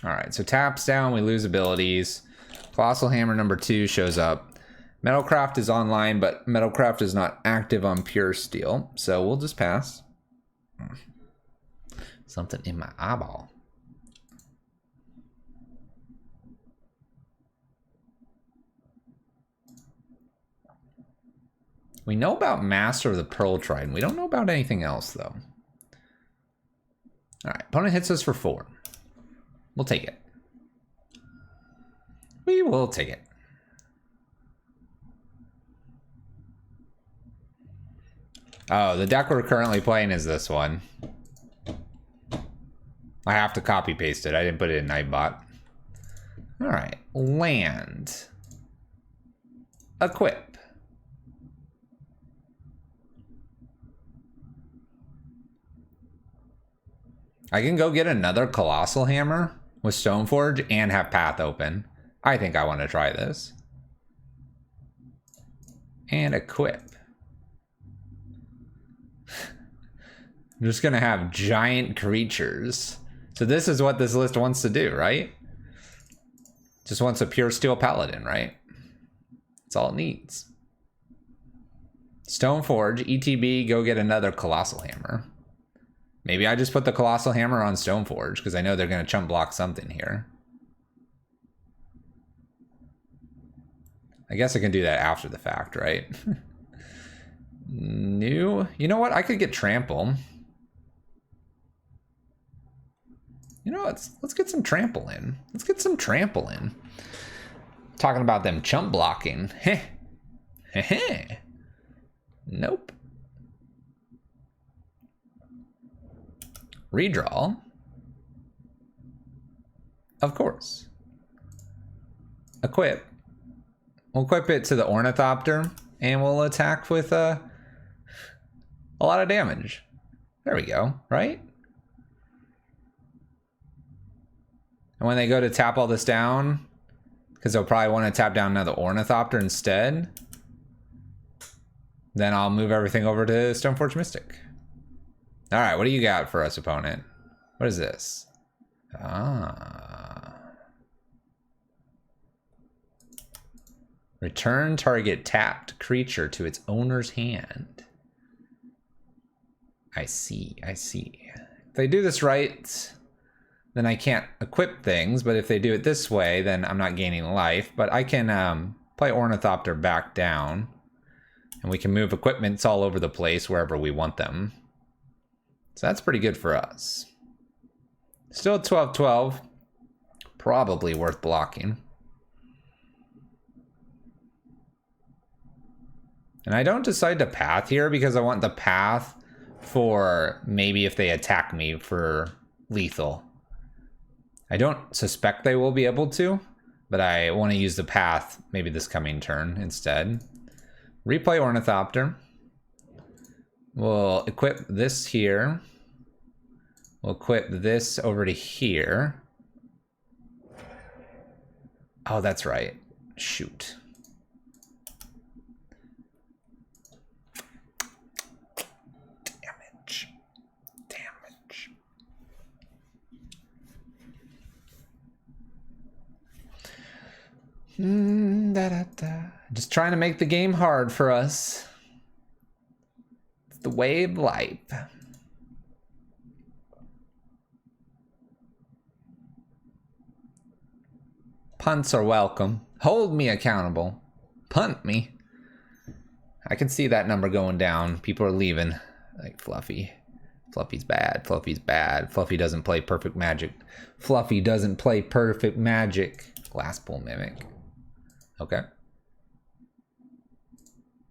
Alright, so taps down, we lose abilities. Colossal Hammer number 2 shows up. Metalcraft is online, but Metalcraft is not active on Pure Steel, so we'll just pass. Something in my eyeball. We know about Master of the Pearl Trident. We don't know about anything else, though. Alright, opponent hits us for 4. We'll take it. We will take it. Oh, the deck we're currently playing is this one. I have to copy paste it. I didn't put it in Nightbot. Alright, land. Equip. I can go get another Colossal Hammer with Stoneforge and have Path open. I think I want to try this. And equip. I'm just going to have giant creatures. So this is what this list wants to do, right? Just wants a Pure Steel Paladin, right? That's all it needs. Stoneforge, ETB, go get another Colossal Hammer. Maybe I just put the Colossal Hammer on Stoneforge because I know they're going to chump block something here. I guess I can do that after the fact, right? New. You know what? I could get Trample. You know, let's get some Trample in. Let's get some Trample in. Talking about them chump blocking. Heh. Heh. Nope. Redraw. Of course. Equip. We'll equip it to the Ornithopter, and we'll attack with a lot of damage. There we go, right? And when they go to tap all this down, because they'll probably want to tap down another Ornithopter instead, then I'll move everything over to Stoneforge Mystic. All right, what do you got for us, opponent? What is this? Return target tapped creature to its owner's hand. I see, I see. If they do this right, then I can't equip things, but if they do it this way, then I'm not gaining life. But I can play Ornithopter back down, and we can move equipments all over the place wherever we want them. So that's pretty good for us. Still 12-12. Probably worth blocking. And I don't decide to path here because I want the path for maybe if they attack me for lethal. I don't suspect they will be able to, but I want to use the path maybe this coming turn instead. Replay Ornithopter. We'll equip this here. We'll equip this over to here. Oh, that's right. Shoot. Just trying to make the game hard for us. It's the way of life. Punts are welcome. Hold me accountable. Punt me. I can see that number going down. People are leaving. Like Fluffy. Fluffy's bad. Fluffy's bad. Fluffy doesn't play perfect magic. Fluffy doesn't play perfect magic. Glasspool Mimic. Okay.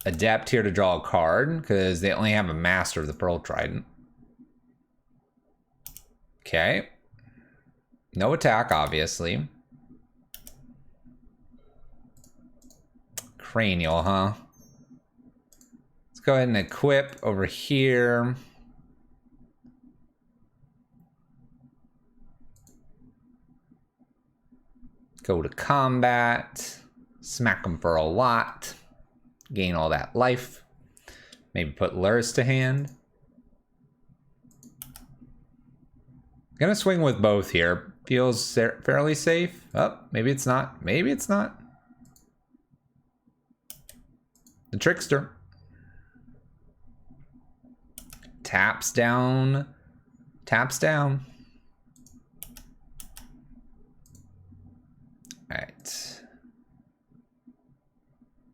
Adapt here to draw a card because they only have a Master of the Pearl Trident. Okay. No attack, obviously. Cranial, huh? Let's go ahead and equip over here. Go to combat. Smack them for a lot. Gain all that life. Maybe put Luris to hand. Gonna swing with both here. Feels fairly safe. Oh, maybe it's not. Maybe it's not. The Trickster. Taps down. Taps down. Alright.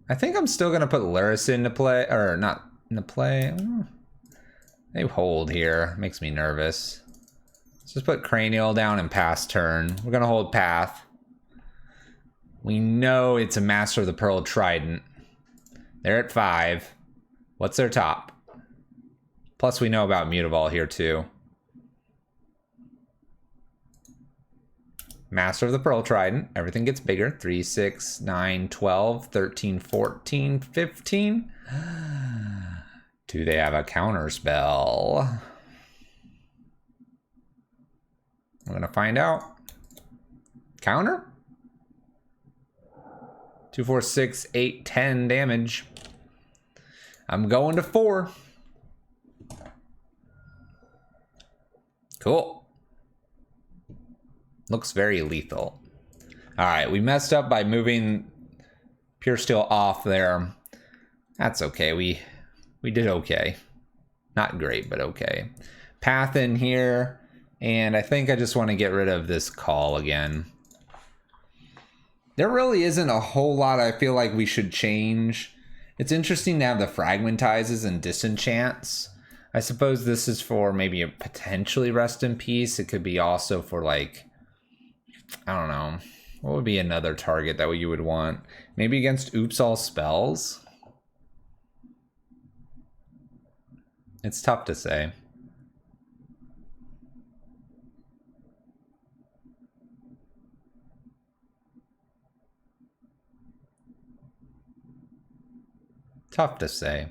I think I'm still gonna put Luris into play, or not into play. They hold here. Makes me nervous. Let's just put Cranial down and pass turn. We're gonna hold path. We know it's a Master of the Pearl Trident. They're at 5. What's their top? Plus we know about Mutavault here too. Master of the Pearl Trident. Everything gets bigger. 3, 6, 9, 12, 13, 14, 15. Do they have a counter spell? We're gonna find out. Counter? 2, 4, 6, 8, 10 damage. I'm going to 4. Cool. Looks very lethal. All right, we messed up by moving Pure Steel off there. That's okay. We did okay. Not great, but okay. Path in here, and I think I just want to get rid of this call again. There really isn't a whole lot I feel like we should change. It's interesting to have the Fragmentizes and Disenchants. I suppose this is for maybe a potentially Rest in Peace. It could be also for like, I don't know. What would be another target that you would want? Maybe against Oops All Spells? It's tough to say. Tough to say.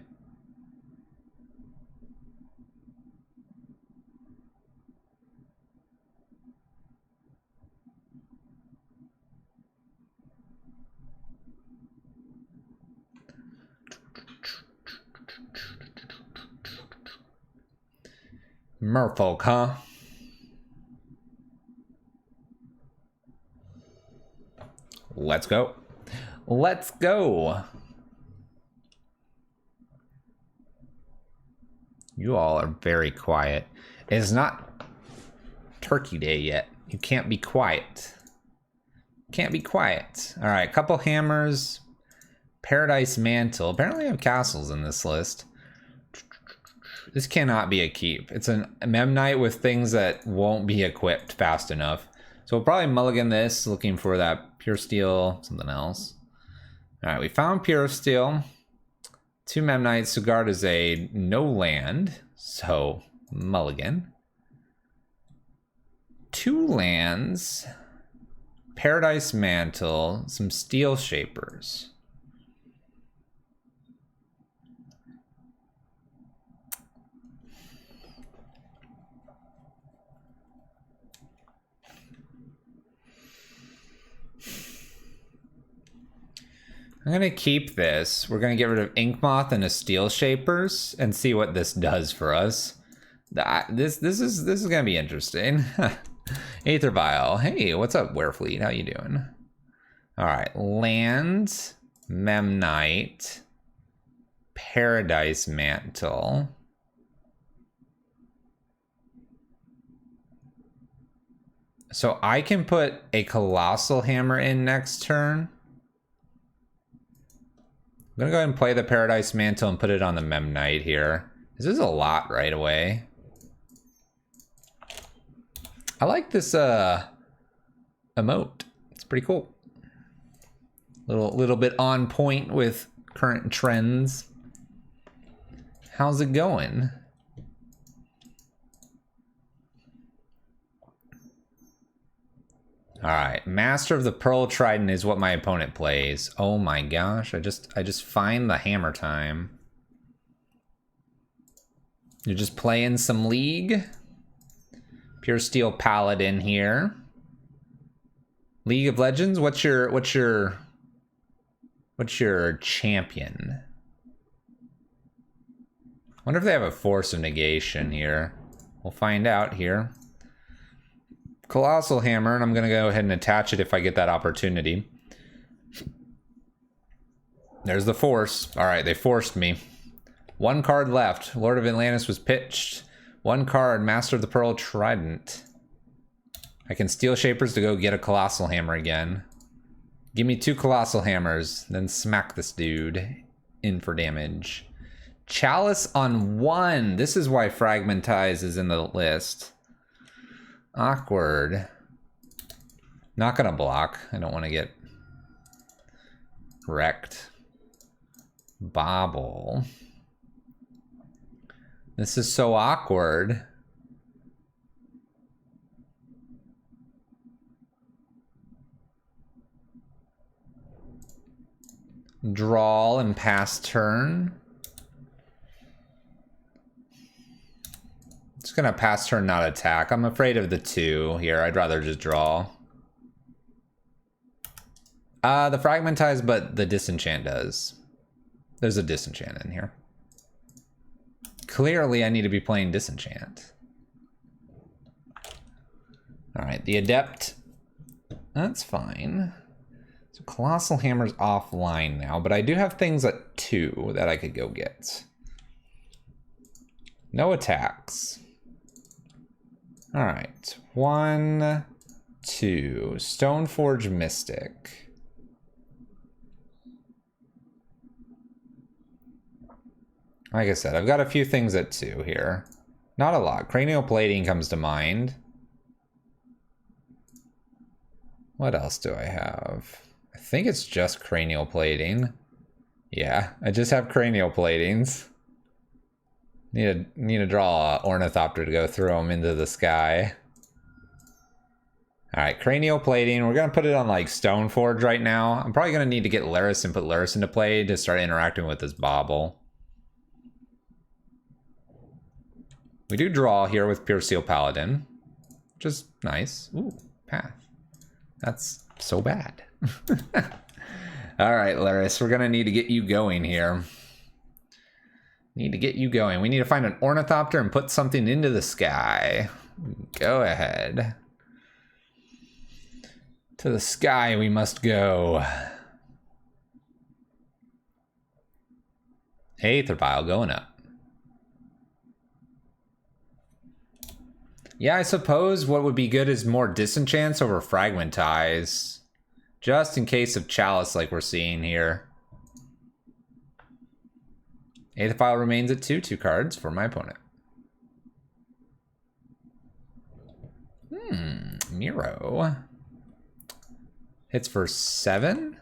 Merfolk, huh? Let's go. Let's go. You all are very quiet. It is not Turkey Day yet. You can't be quiet. Can't be quiet. All right, couple hammers. Paradise Mantle. Apparently I have castles in this list. This cannot be a keep. It's a Memnite with things that won't be equipped fast enough. So we'll probably mulligan this, looking for that Pure Steel, something else. All right, we found Pure Steel. 2 Memnites, Sigarda's Aid, no land, so mulligan. 2 lands, Paradise Mantle, some Steel Shapers. I'm gonna keep this. We're gonna get rid of Inkmoth and a Steel Shapers and see what this does for us. This is gonna be interesting. Aether Vial. Hey, what's up, Werefleet? How you doing? All right, land, Memnite, Paradise Mantle. So I can put a Colossal Hammer in next turn. I'm gonna go ahead and play the Paradise Mantle and put it on the Memnite here. This is a lot right away. I like this emote. It's pretty cool. Little bit on point with current trends. How's it going? All right, Master of the Pearl Trident is what my opponent plays. Oh my gosh, I just find the hammer time. You're just playing some League. Pure Steel Paladin here. League of Legends, what's your champion? Wonder if they have a Force of Negation here. We'll find out here. Colossal Hammer, and I'm going to go ahead and attach it if I get that opportunity. There's the Force. All right, they forced me. 1 card left. Lord of Atlantis was pitched. 1 card, Master of the Pearl Trident. I can Steel Shapers to go get a Colossal Hammer again. Give me 2 Colossal Hammers, then smack this dude in for damage. Chalice on 1. This is why Fragmentize is in the list. Awkward. Not gonna block. I don't want to get wrecked. Bobble. This is so awkward. Draw and pass turn. It's gonna pass turn, not attack. I'm afraid of the 2 here. I'd rather just draw. The Fragmentize, but the Disenchant does. There's a Disenchant in here. Clearly, I need to be playing Disenchant. All right, the Adept. That's fine. So Colossal Hammer's offline now, but I do have things at 2 that I could go get. No attacks. All right, 1, 2, Stoneforge Mystic. Like I said, I've got a few things at 2 here. Not a lot. Cranial Plating comes to mind. What else do I have? I think it's just Cranial Plating. Yeah, I just have Cranial Platings. Need to draw an Ornithopter to go throw them into the sky. All right, Cranial Plating. We're going to put it on like Stoneforge right now. I'm probably going to need to get Laris and put Laris into play to start interacting with this Bobble. We do draw here with Pure Steel Paladin, which is nice. Ooh, Path. That's so bad. All right, Laris, we're going to need to get you going here. Need to get you going. We need to find an Ornithopter and put something into the sky. Go ahead. To the sky we must go. Aether Vial going up. Yeah, I suppose what would be good is more Disenchants over Fragmentize. Just in case of Chalice like we're seeing here. Aether Vial remains at 2 cards for my opponent. Nero. Hits for 7.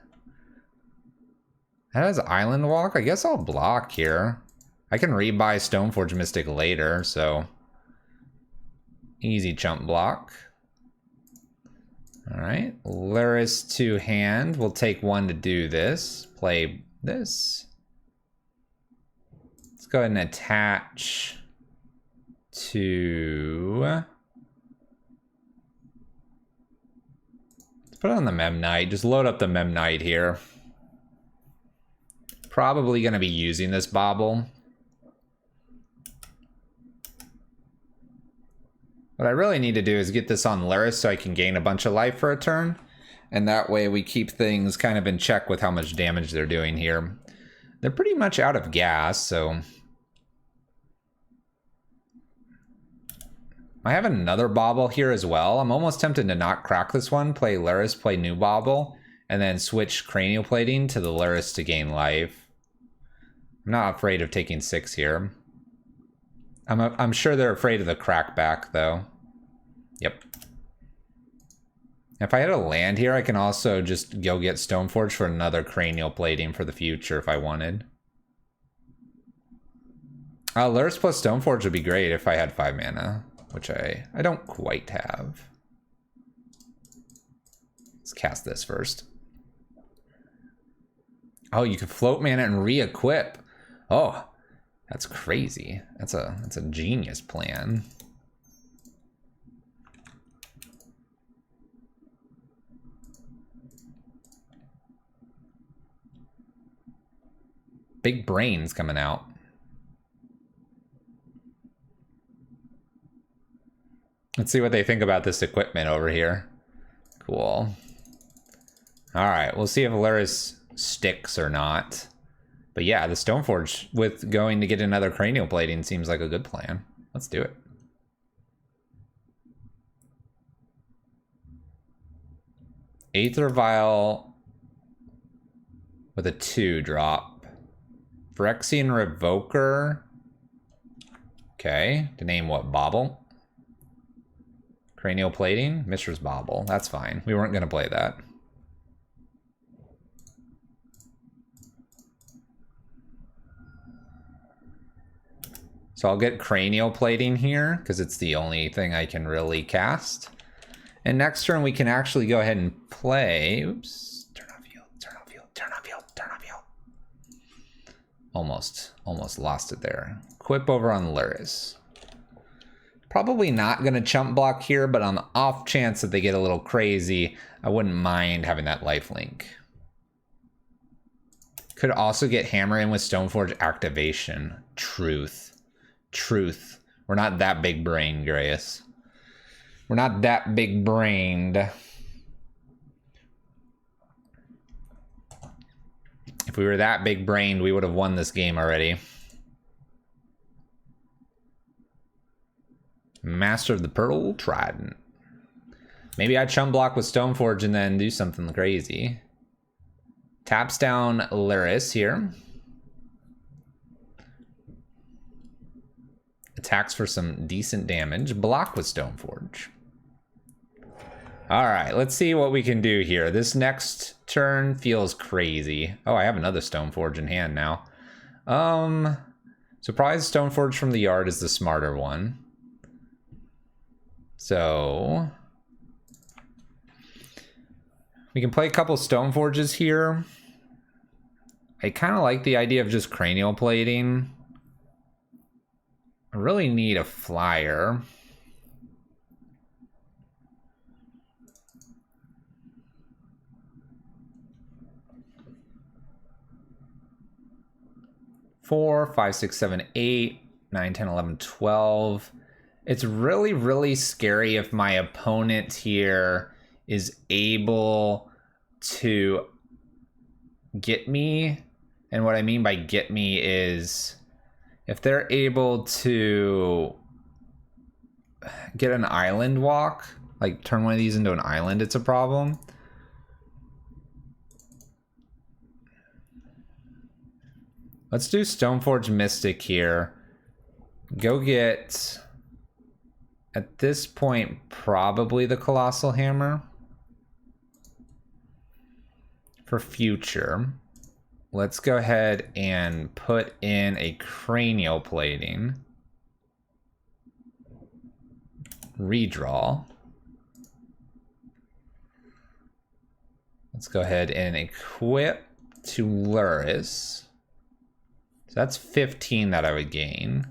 That has Island Walk. I guess I'll block here. I can rebuy Stoneforge Mystic later, so easy chump block. All right, Luris to hand. We'll take 1 to do this. Play this. Let's go ahead and attach to... Let's put it on the Memnite. Just load up the Memnite here. Probably going to be using this Bauble. What I really need to do is get this on Luris so I can gain a bunch of life for a turn. And that way we keep things kind of in check with how much damage they're doing here. They're pretty much out of gas, so... I have another Bauble here as well. I'm almost tempted to not crack this one, play Luris, play new Bauble, and then switch Cranial Plating to the Luris to gain life. I'm not afraid of taking 6 here. I'm sure they're afraid of the crackback, though. Yep. If I had a land here, I can also just go get Stoneforge for another Cranial Plating for the future if I wanted. Luris plus Stoneforge would be great if I had 5 mana, which I don't quite have. Let's cast this first. Oh, you can float mana and re-equip. Oh, that's crazy. That's a genius plan. Big brains coming out. Let's see what they think about this equipment over here. Cool. All right, we'll see if Luris sticks or not. But yeah, the Stoneforge with going to get another Cranial Plating seems like a good plan. Let's do it. Aether Vial with a 2 drop. Phyrexian Revoker. Okay, to name what? Bauble? Cranial Plating? Mishra's Bauble. That's fine. We weren't going to play that. So I'll get Cranial Plating here, because it's the only thing I can really cast. And next turn we can actually go ahead and play... Oops. Turn off field, turn off field, turn off field, turn off field. Almost lost it there. Equip over on Luris. Probably not going to chump block here, but on the off chance that they get a little crazy, I wouldn't mind having that lifelink. Could also get Hammer in with Stoneforge activation. Truth. We're not that big brained, Grace. We're not that big brained. If we were that big brained, we would have won this game already. Master of the Pearl Trident. Maybe I chump block with Stoneforge and then do something crazy. Taps down Luris here. Attacks for some decent damage. Block with Stoneforge. Alright, let's see what we can do here. This next turn feels crazy. Oh, I have another Stoneforge in hand now. Surprise Stoneforge from the yard is the smarter one. So... we can play a couple Stoneforges here. I kind of like the idea of just Cranial Plating. I really need a flyer. Four, 5, 6, 7, 8, 9, 10, 11, 12. It's really, really scary if my opponent here is able to get me. And what I mean by get me is if they're able to get an island walk, like turn one of these into an island, it's a problem. Let's do Stoneforge Mystic here. Go get At this point, probably the Colossal Hammer. For future, let's go ahead and put in a cranial plating. Redraw. Let's go ahead and equip to Luris. So that's 15 that I would gain.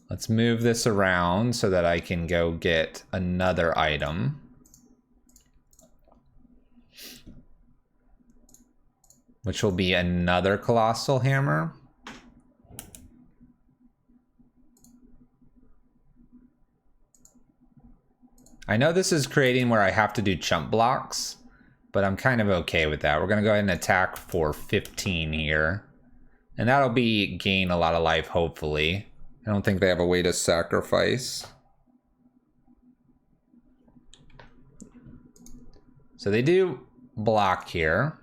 Let's move this around so that I can go get another item. Which will be another Colossal Hammer. I know this is creating where I have to do chump blocks, but I'm kind of okay with that. We're gonna go ahead and attack for 15 here. And that'll be gain a lot of life, hopefully. I don't think they have a way to sacrifice. So they do block here.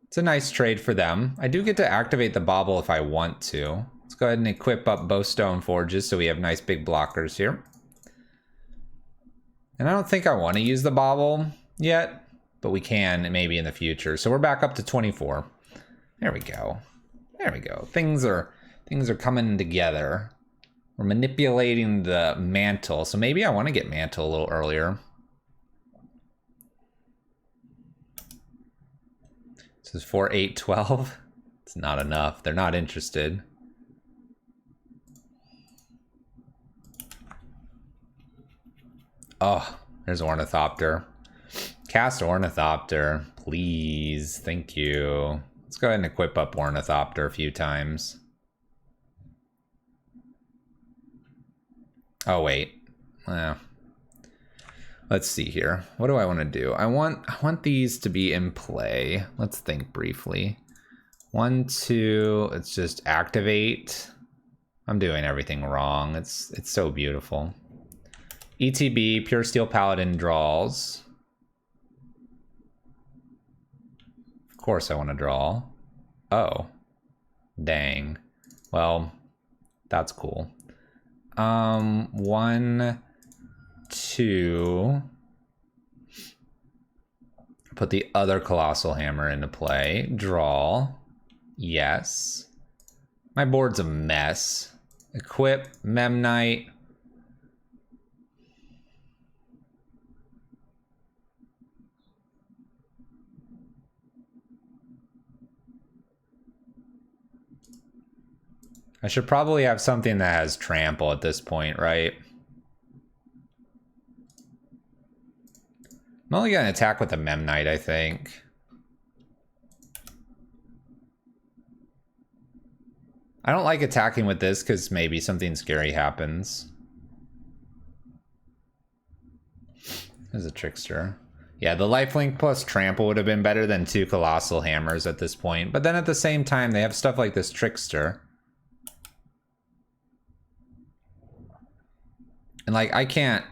It's a nice trade for them. I do get to activate the bauble if I want to. Let's go ahead and equip up both stone forges so we have nice big blockers here. And I don't think I want to use the bauble yet, but we can maybe in the future. So we're back up to 24. There we go. There we go. Things are coming together. We're manipulating the mantle. So maybe I want to get mantle a little earlier. This is 4, 8, 12. It's not enough. They're not interested. Oh, there's Ornithopter. Cast Ornithopter, please. Thank you. Let's go ahead and equip up Ornithopter a few times. Oh, wait. Let's see here. What do I want to do? I want these to be in play. Let's think briefly. 1, 2, let's just activate. I'm doing everything wrong. It's so beautiful. ETB, Pure Steel Paladin draws. Of course I want to draw. Oh. Dang. Well, that's cool. 1, 2. Put the other Colossal Hammer into play. Draw. Yes. My board's a mess. Equip, Memnite. I should probably have something that has trample at this point, right? I'm only going to attack with the Memnite, I think. I don't like attacking with this because maybe something scary happens. There's a Trickster. Yeah, the lifelink plus trample would have been better than 2 Colossal Hammers at this point. But then at the same time, they have stuff like this Trickster. And like, I can't...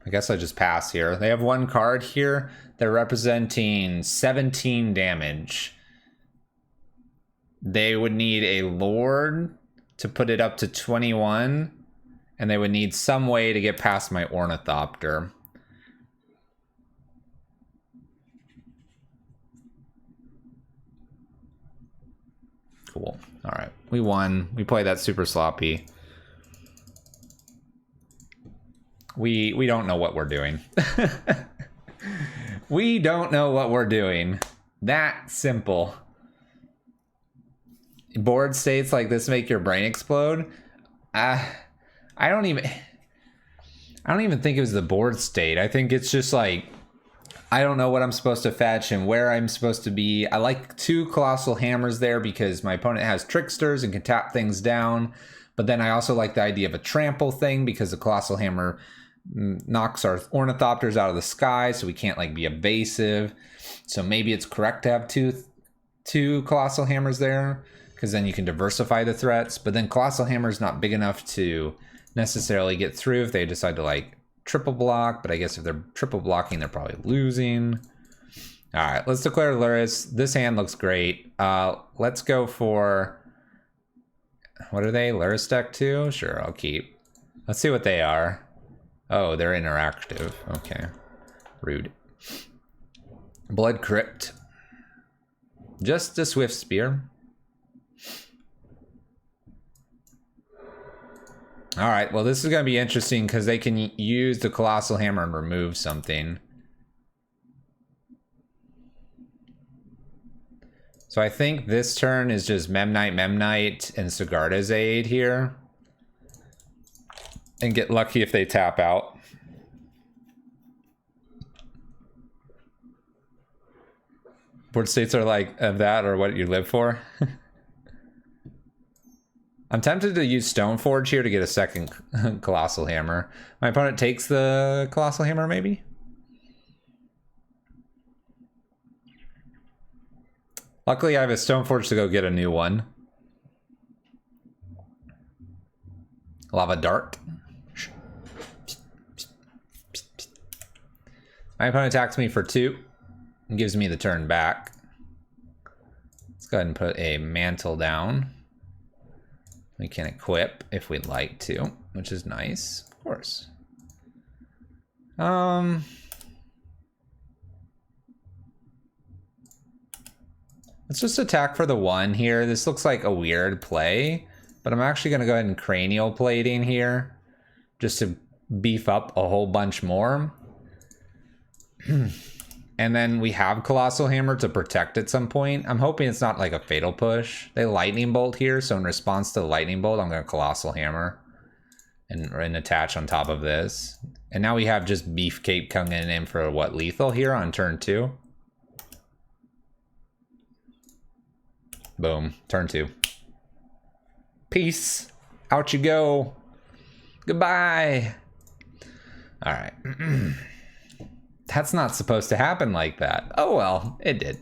I guess I just pass here. They have one card here. They're representing 17 damage. They would need a Lord to put it up to 21. And they would need some way to get past my Ornithopter. Cool. All right. We won. We played that super sloppy. We don't know what we're doing. We don't know what we're doing. That simple. Board states like this make your brain explode. I don't even think it was the board state. I think it's just like, I don't know what I'm supposed to fetch and where I'm supposed to be. I like 2 Colossal Hammers there because my opponent has Tricksters and can tap things down. But then I also like the idea of a trample thing because the Colossal Hammer knocks our Ornithopters out of the sky, so we can't like be evasive. So maybe it's correct to have two Colossal Hammers there, because then you can diversify the threats. But then Colossal Hammer is not big enough to necessarily get through if they decide to like triple block, but I guess if they're triple blocking, they're probably losing. All right, let's declare Luris. This hand looks great. Let's go for, what are they? Luris deck too? Sure, I'll keep. Let's see what they are. Oh, they're interactive. Okay, rude. Blood Crypt. Just a Swift Spear. All right, well, this is going to be interesting because they can use the Colossal Hammer and remove something. So I think this turn is just Memnite, and Sigarda's Aid here. And get lucky if they tap out. Board states are like of that or what you live for. I'm tempted to use Stoneforge here to get a second Colossal Hammer. My opponent takes the Colossal Hammer, maybe? Luckily, I have a Stoneforge to go get a new one. Lava Dart. My opponent attacks me for 2 and gives me the turn back. Let's go ahead and put a Mantle down. We can equip if we'd like to, which is nice, of course. Let's just attack for the 1 here. This looks like a weird play, but I'm actually going to go ahead and cranial plating here just to beef up a whole bunch more. And then we have Colossal Hammer to protect at some point. I'm hoping it's not like a fatal push. They Lightning Bolt here, so in response to the Lightning Bolt, I'm going to Colossal Hammer and attach on top of this. And now we have just Beefcake coming in for what, lethal here on turn 2? Boom, turn 2. Peace. Out you go. Goodbye. All right. That's not supposed to happen like that. Oh well, it did.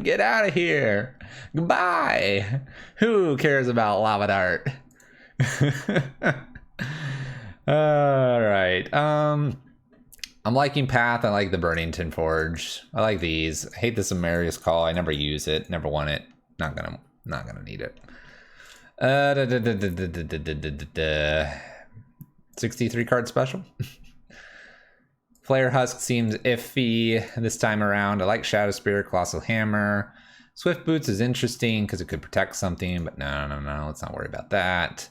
Get out of here. Goodbye. Who cares about Lava Dart? All right. I'm liking Path. I like the Burnington Forge. I like these. I hate the Samaria's Call. I never use it. Never want it. Not gonna need it. 63 card special. Flare Husk seems iffy this time around. I like Shadow Spear, Colossal Hammer. Swift Boots is interesting because it could protect something, but no. Let's not worry about that.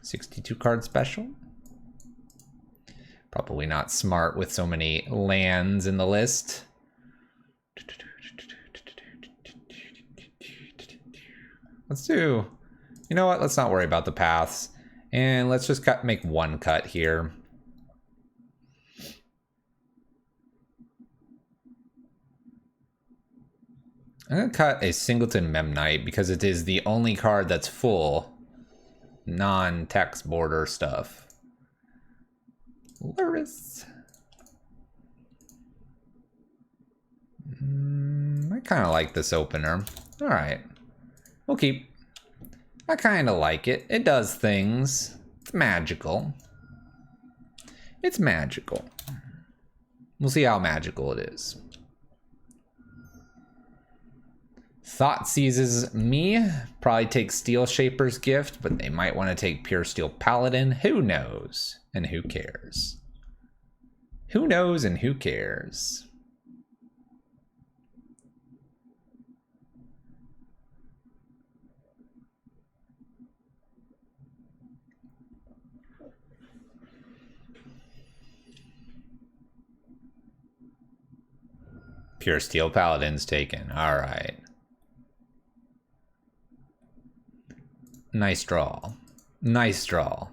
62 card special. Probably not smart with so many lands in the list. Let's do... You know what? Let's not worry about the paths. And let's just make 1 cut here. I'm going to cut a Singleton Memnite because it is the only card that's full non-text border stuff. Luris. I kind of like this opener. All right. We'll keep. I kind of like it. It does things. It's magical. It's magical. We'll see how magical it is. Thought seizes me. Probably take Steel Shaper's Gift, but they might want to take Pure Steel Paladin. Who knows? And who cares? Who knows and who cares? Pure Steel Paladin's taken. All right. Nice draw. Nice draw.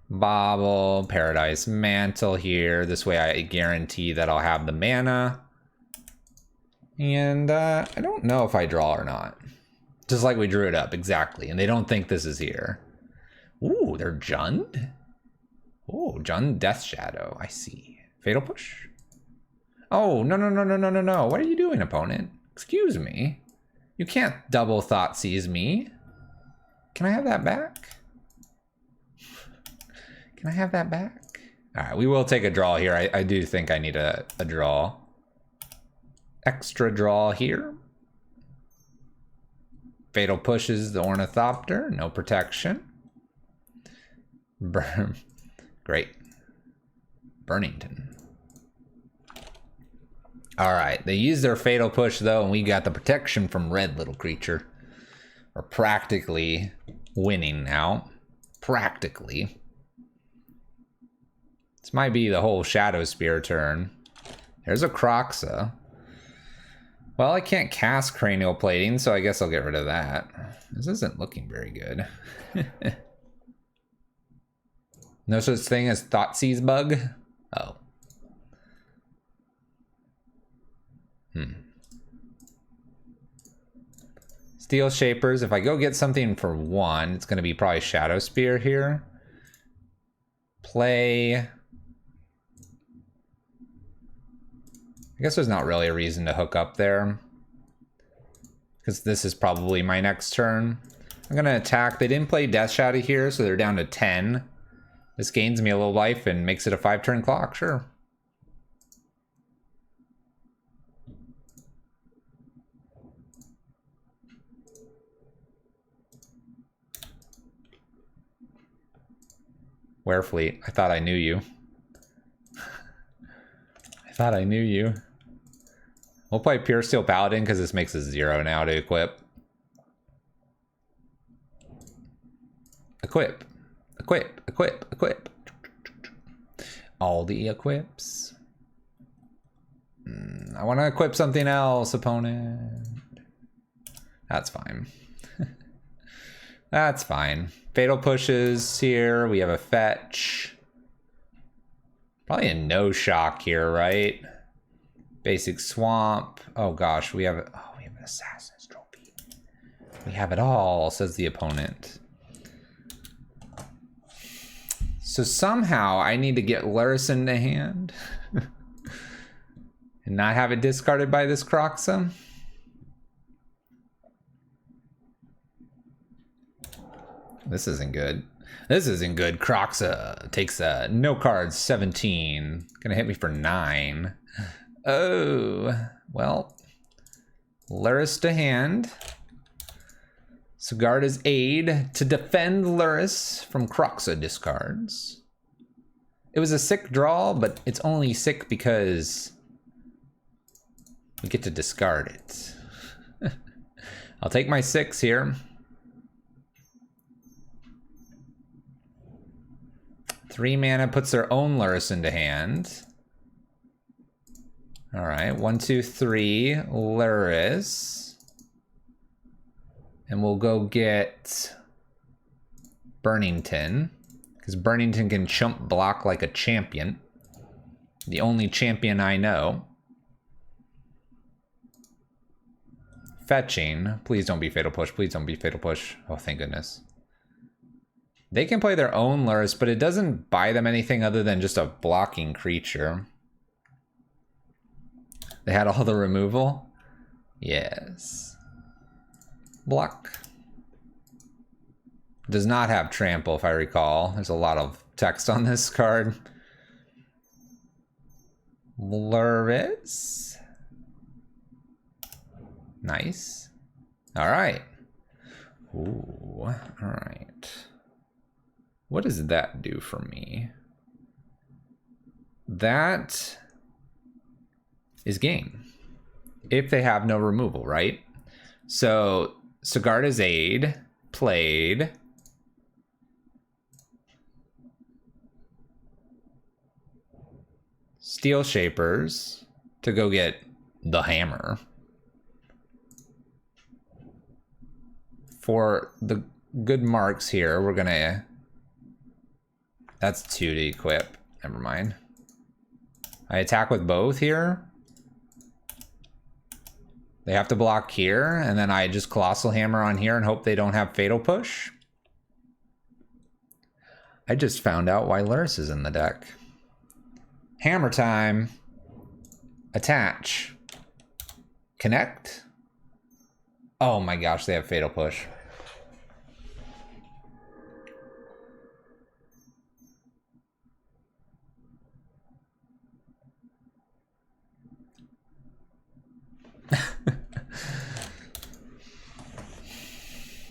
Bobble, Paradise Mantle here. This way I guarantee that I'll have the mana. And I don't know if I draw or not. Just like we drew it up, exactly. And they don't think this is here. Ooh, they're Jund? Oh, Jund Death Shadow. I see. Fatal Push? Oh, no. What are you doing, opponent? Excuse me. You can't double Thoughtseize me. Can I have that back? Can I have that back? All right, we will take a draw here. I do think I need a draw. Extra draw here. Fatal pushes the Ornithopter, no protection. Great. Burnington. All right, they use their fatal push though, and we got the protection from red, little creature. We're practically winning now. Practically. This might be the whole Shadow Spear turn. There's a Croxa. Well, I can't cast Cranial Plating, so I guess I'll get rid of that. This isn't looking very good. No such thing as Thoughtseize bug? Oh. Steel Shapers. If I go get something for 1, it's going to be probably Shadow Spear here. Play. I guess there's not really a reason to hook up there, because this is probably my next turn. I'm going to attack. They didn't play Death Shadow here, so they're down to 10. This gains me a little life and makes it a 5-turn clock, sure. Werefleet, I thought I knew you. I thought I knew you. We'll play Pure Steel Paladin because this makes us 0 now to equip. Equip. Equip. Equip. Equip. All the equips. I want to equip something else, opponent. That's fine. That's fine. Fatal pushes here. We have a fetch. Probably a no shock here, right? Basic swamp. Oh gosh, we have an assassin's trophy. We have it all, says the opponent. So somehow I need to get Luris into hand and not have it discarded by this Croxa. This isn't good. This isn't good. Croxa takes no cards, 17. Gonna hit me for 9. Oh, well. Luris to hand. Sigarda's Aid to defend Luris from Croxa discards. It was a sick draw, but it's only sick because we get to discard it. I'll take my 6 here. 3 mana puts their own Luris into hand. All right, 1, 2, 3, Luris. And we'll go get Burnington, because Burnington can chump block like a champion. The only champion I know. Fetching. Please don't be Fatal Push. Please don't be Fatal Push. Oh, thank goodness. They can play their own Luris, but it doesn't buy them anything other than just a blocking creature. They had all the removal? Yes. Block. Does not have trample, if I recall. There's a lot of text on this card. Luris. Nice. All right. Ooh, all right. What does that do for me? That is game. If they have no removal, right? So Sigarda's Aid played. Steel Shapers to go get the hammer. For the good marks here, we're gonna... That's 2 to equip. Never mind. I attack with both here. They have to block here, and then I just Colossal Hammer on here and hope they don't have Fatal Push. I just found out why Luris is in the deck. Hammer time. Attach. Connect. Oh my gosh, they have Fatal Push.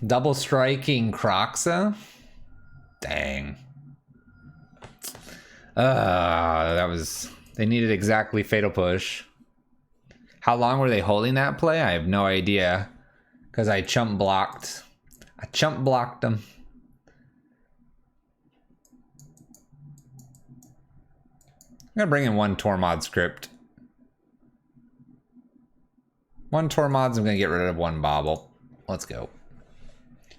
Double striking Croxa? Dang. That was... They needed exactly Fatal Push. How long were they holding that play? I have no idea. Because I chump blocked. I chump blocked them. I'm gonna bring in one Tormod script. One Tormod's, I'm gonna get rid of one Bobble. Let's go.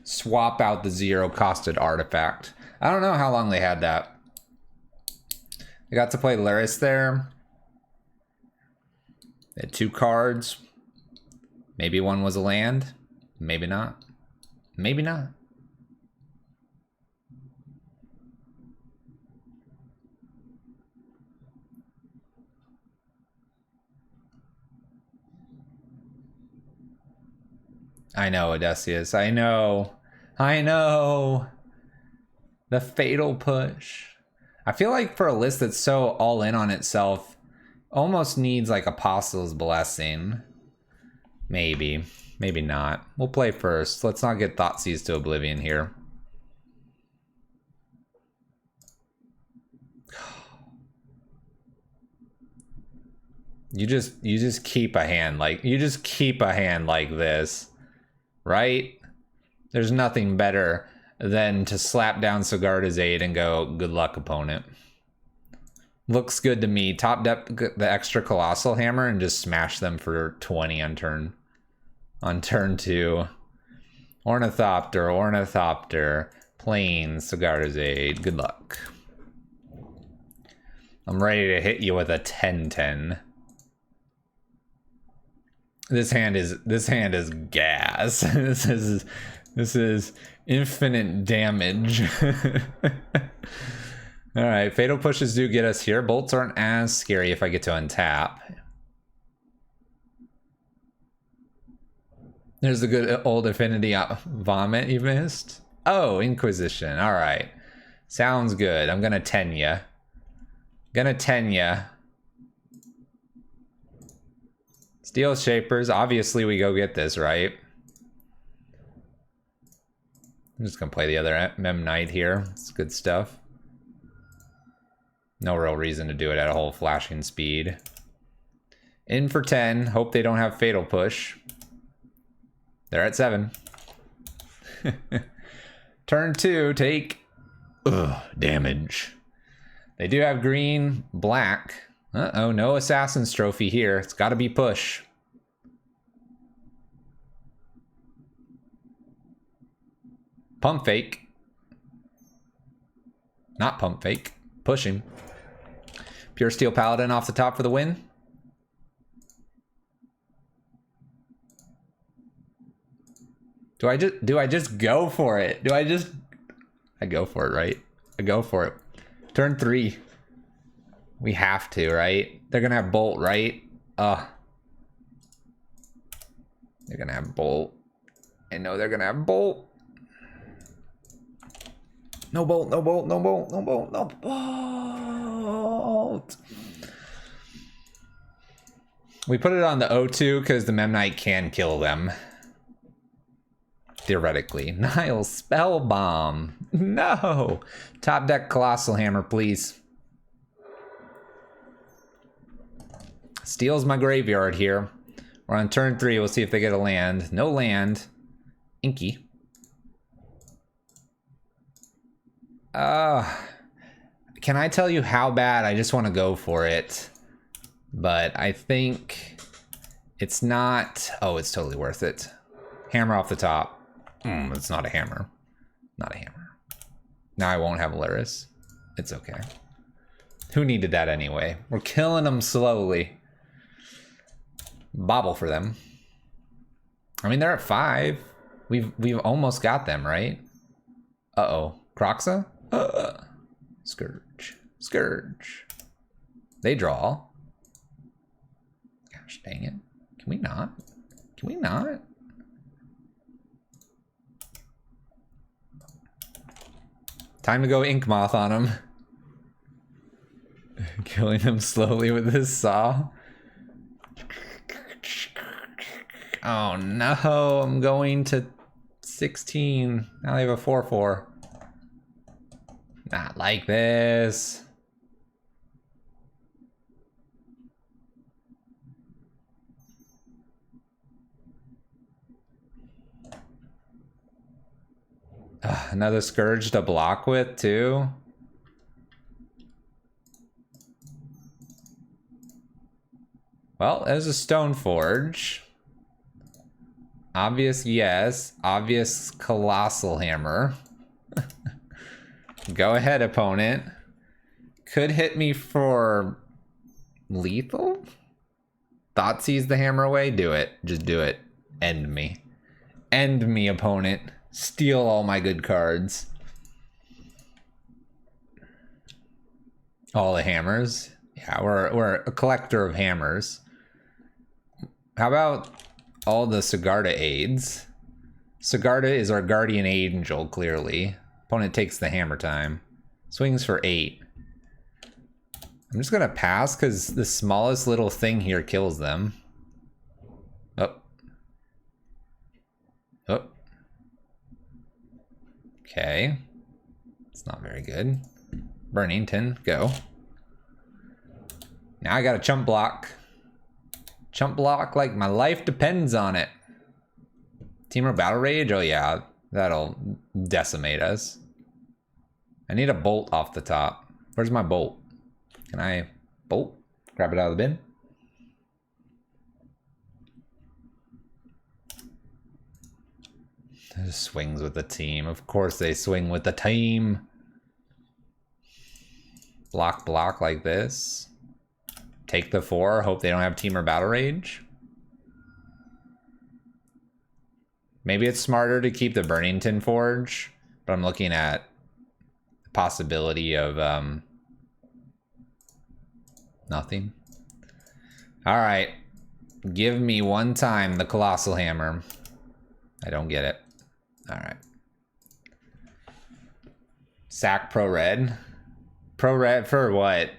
Swap out the 0-costed artifact. I don't know how long they had that. They got to play Laris there. They had 2 cards. Maybe one was a land. Maybe not. Maybe not. I know, Odysseus. I know. I know. The Fatal Push. I feel like for a list that's so all in on itself, almost needs like Apostle's Blessing. Maybe. Maybe not. We'll play first. Let's not get Thoughtseize to Oblivion here. You just keep a hand like this, right? There's nothing better than to slap down Sigarda's Aid and go, good luck, opponent. Looks good to me. Top deck the extra Colossal Hammer and just smash them for 20 on turn 2. Ornithopter, Plains, Sigarda's Aid. Good luck. I'm ready to hit you with a 10-10. This hand is gas. This is infinite damage. All right, Fatal Pushes do get us here. Bolts aren't as scary if I get to untap. There's the good old Affinity Vomit you missed. Oh, Inquisition. All right, sounds good. I'm gonna 10 ya. Steel Shapers. Obviously, we go get this, right? I'm just gonna play the other Mem Knight here. It's good stuff. No real reason to do it at a whole flashing speed. In for 10. Hope they don't have Fatal Push. They're at 7. Turn 2. Take damage. They do have green, black. Uh-oh, no Assassin's Trophy here. It's got to be push. Pump fake. Not pump fake. Pushing. Pure Steel Paladin off the top for the win. Do I just go for it? I go for it, right? I go for it. Turn 3. We have to, right? They're gonna have Bolt, right? They're gonna have Bolt. I know they're gonna have Bolt. No Bolt, no Bolt, no Bolt, no Bolt, no Bolt. We put it on the O2 because the Mem Knight can kill them. Theoretically. Nile Spell Bomb. No! Top deck Colossal Hammer, please. Steals my graveyard here. We're on turn 3. We'll see if they get a land. No land. Inky. Can I tell you how bad I just want to go for it? But I think it's not... Oh, it's totally worth it. Hammer off the top. It's not a hammer. Not a hammer. Now I won't have Laris. It's okay. Who needed that anyway? We're killing them slowly. Bobble for them. I mean, they're at 5. We've almost got them, right? Uh-oh. Croxa? Scourge. Scourge. They draw. Gosh dang it. Can we not? Can we not? Time to go ink moth on him. Killing him slowly with his saw. Oh no, I'm going to 16. Now they have a 4-4. Not like this. Another Scourge to block with, too. Well, there's a Stone Forge. Obvious, yes. Obvious Colossal Hammer. Go ahead, opponent. Could hit me for lethal? Thoughtseize the hammer away? Do it. Just do it. End me. End me, opponent. Steal all my good cards. All the hammers? Yeah, we're a collector of hammers. How about all the Sigarda aids? Sigarda is our guardian angel, clearly. Opponent takes the hammer time. Swings for 8. I'm just gonna pass because the smallest little thing here kills them. Oh. Oh. Okay. It's not very good. Burnington, go. Now I got a chump block. Chump block like my life depends on it. Teamer Battle Rage? Oh yeah, that'll decimate us. I need a bolt off the top. Where's my bolt? Can I bolt? Grab it out of the bin. Swings with the team. Of course they swing with the team. Block like this. Take the 4. Hope they don't have Teamer Battle Rage. Maybe it's smarter to keep the Burnington Forge, but I'm looking at the possibility of nothing. All right. Give me one time the Colossal Hammer. I don't get it. All right. Sack Pro Red. Pro Red for what?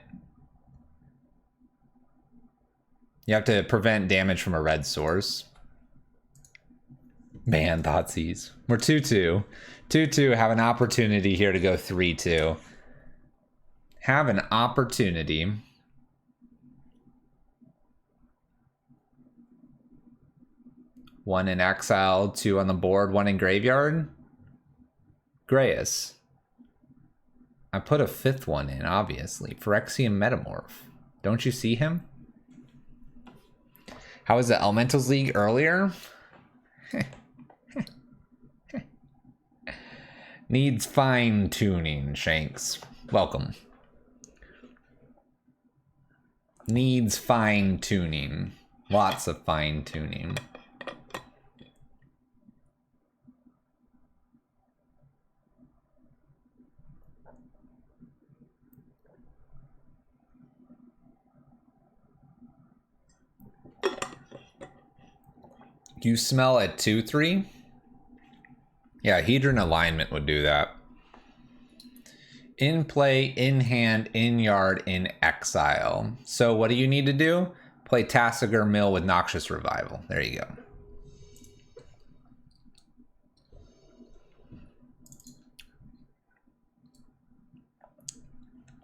You have to prevent damage from a red source. Man, Thoughtseize. We're 2-2. 2-2, have an opportunity here to go 3-2. Have an opportunity. One in exile, 2 on the board, 1 in graveyard. Grayus. I put a 5th one in, obviously. Phyrexian Metamorph. Don't you see him? How was the Elementals League earlier? Needs fine-tuning, Shanks. Welcome. Needs fine-tuning. Lots of fine-tuning. You smell a 2-3? Yeah, Hedron Alignment would do that. In play, in hand, in yard, in exile. So what do you need to do? Play Tassiger Mill with Noxious Revival. There you go.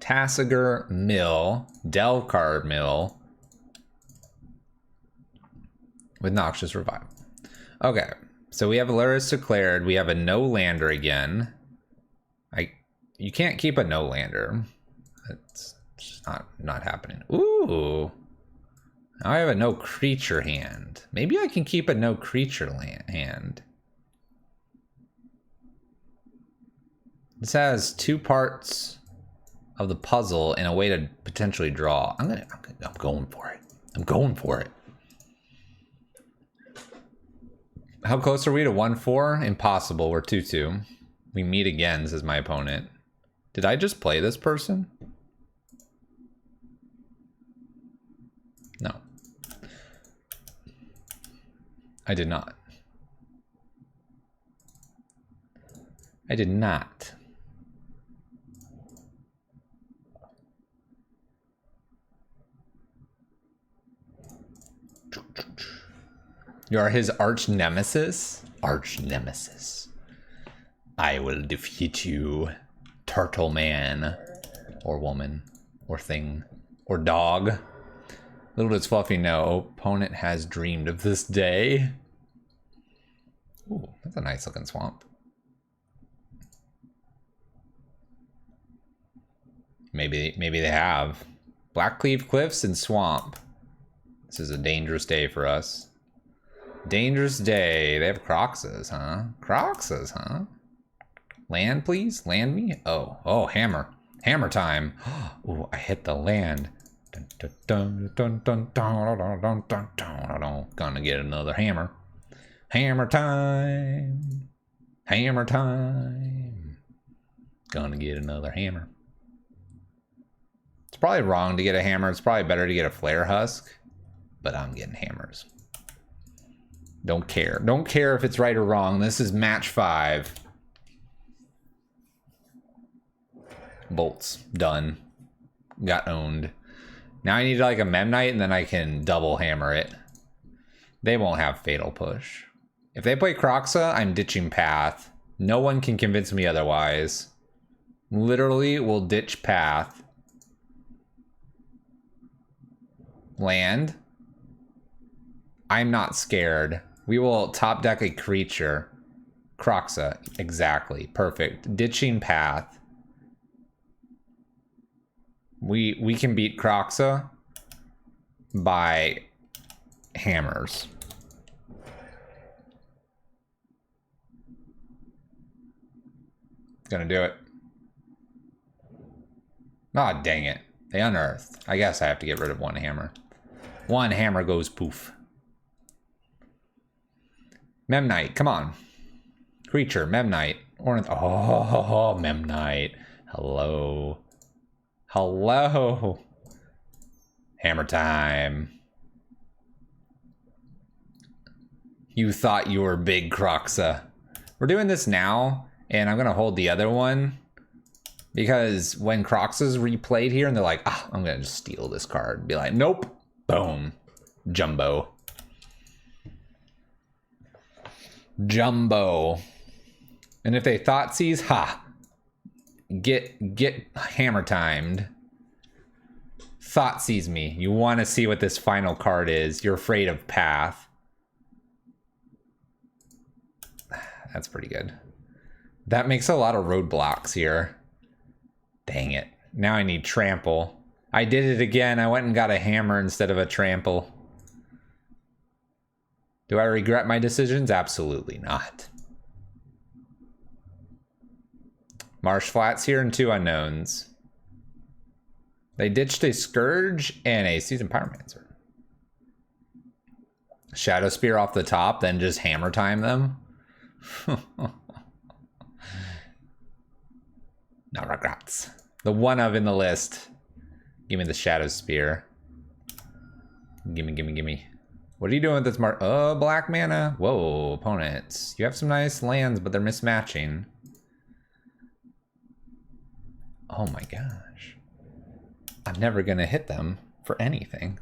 Tassiger Mill, Delcard Mill with Noxious Revival. Okay, so we have Luris declared. We have a no lander again. You can't keep a no lander. It's just not happening. Ooh, now I have a no creature hand. Maybe I can keep a no creature hand. This has 2 parts of the puzzle and a way to potentially draw. I'm going for it. I'm going for it. How close are we to 1-4? Impossible. We're 2-2. We meet again, says my opponent. Did I just play this person? No. I did not. I did not. You are his arch nemesis? Arch nemesis. I will defeat you, turtle man. Or woman. Or thing. Or dog. Little does Fluffy know, opponent has dreamed of this day. Ooh, that's a nice looking swamp. Maybe they have. Blackcleave Cliffs and Swamp. This is a dangerous day for us. Dangerous day. They have Croxes, huh? Croxes, huh? Land, please? Land me? Oh, hammer. Hammer time. Ooh, I hit the land. Gonna get another hammer. Hammer time. Hammer time. Gonna get another hammer. It's probably wrong to get a hammer. It's probably better to get a flare husk. But I'm getting hammers. Don't care. Don't care if it's right or wrong. This is match 5. Bolts. Done. Got owned. Now I need like a Memnite and then I can double hammer it. They won't have Fatal Push. If they play Croxa, I'm ditching Path. No one can convince me otherwise. Literally will ditch Path. Land. I'm not scared. We will top deck a creature. Croxa. Exactly. Perfect. Ditching Path. We can beat Croxa by hammers. Gonna do it. Ah, dang it. They unearthed. I guess I have to get rid of one hammer. One hammer goes poof. Memnite, come on. Creature, Memnite. Oh, Memnite. Hello. Hello. Hammer time. You thought you were big, Croxa. We're doing this now, and I'm going to hold the other one. Because when Croxa's replayed here, and they're like, ah, I'm going to just steal this card. Be like, nope. Boom. Jumbo. Jumbo. And if they Thoughtseize, ha. Get hammer timed. Thoughtseize me. You want to see what this final card is. You're afraid of Path. That's pretty good. That makes a lot of roadblocks here. Dang it. Now I need Trample. I did it again. I went and got a hammer instead of a Trample. Do I regret my decisions? Absolutely not. Marsh Flats here and 2 unknowns. They ditched a Scourge and a Seasoned Pyromancer. Shadow Spear off the top, then just hammer time them. No regrets. The one of in the list. Give me the Shadow Spear. Gimme. What are you doing with this black mana? Whoa, opponents. You have some nice lands, but they're mismatching. Oh my gosh. I'm never gonna hit them for anything.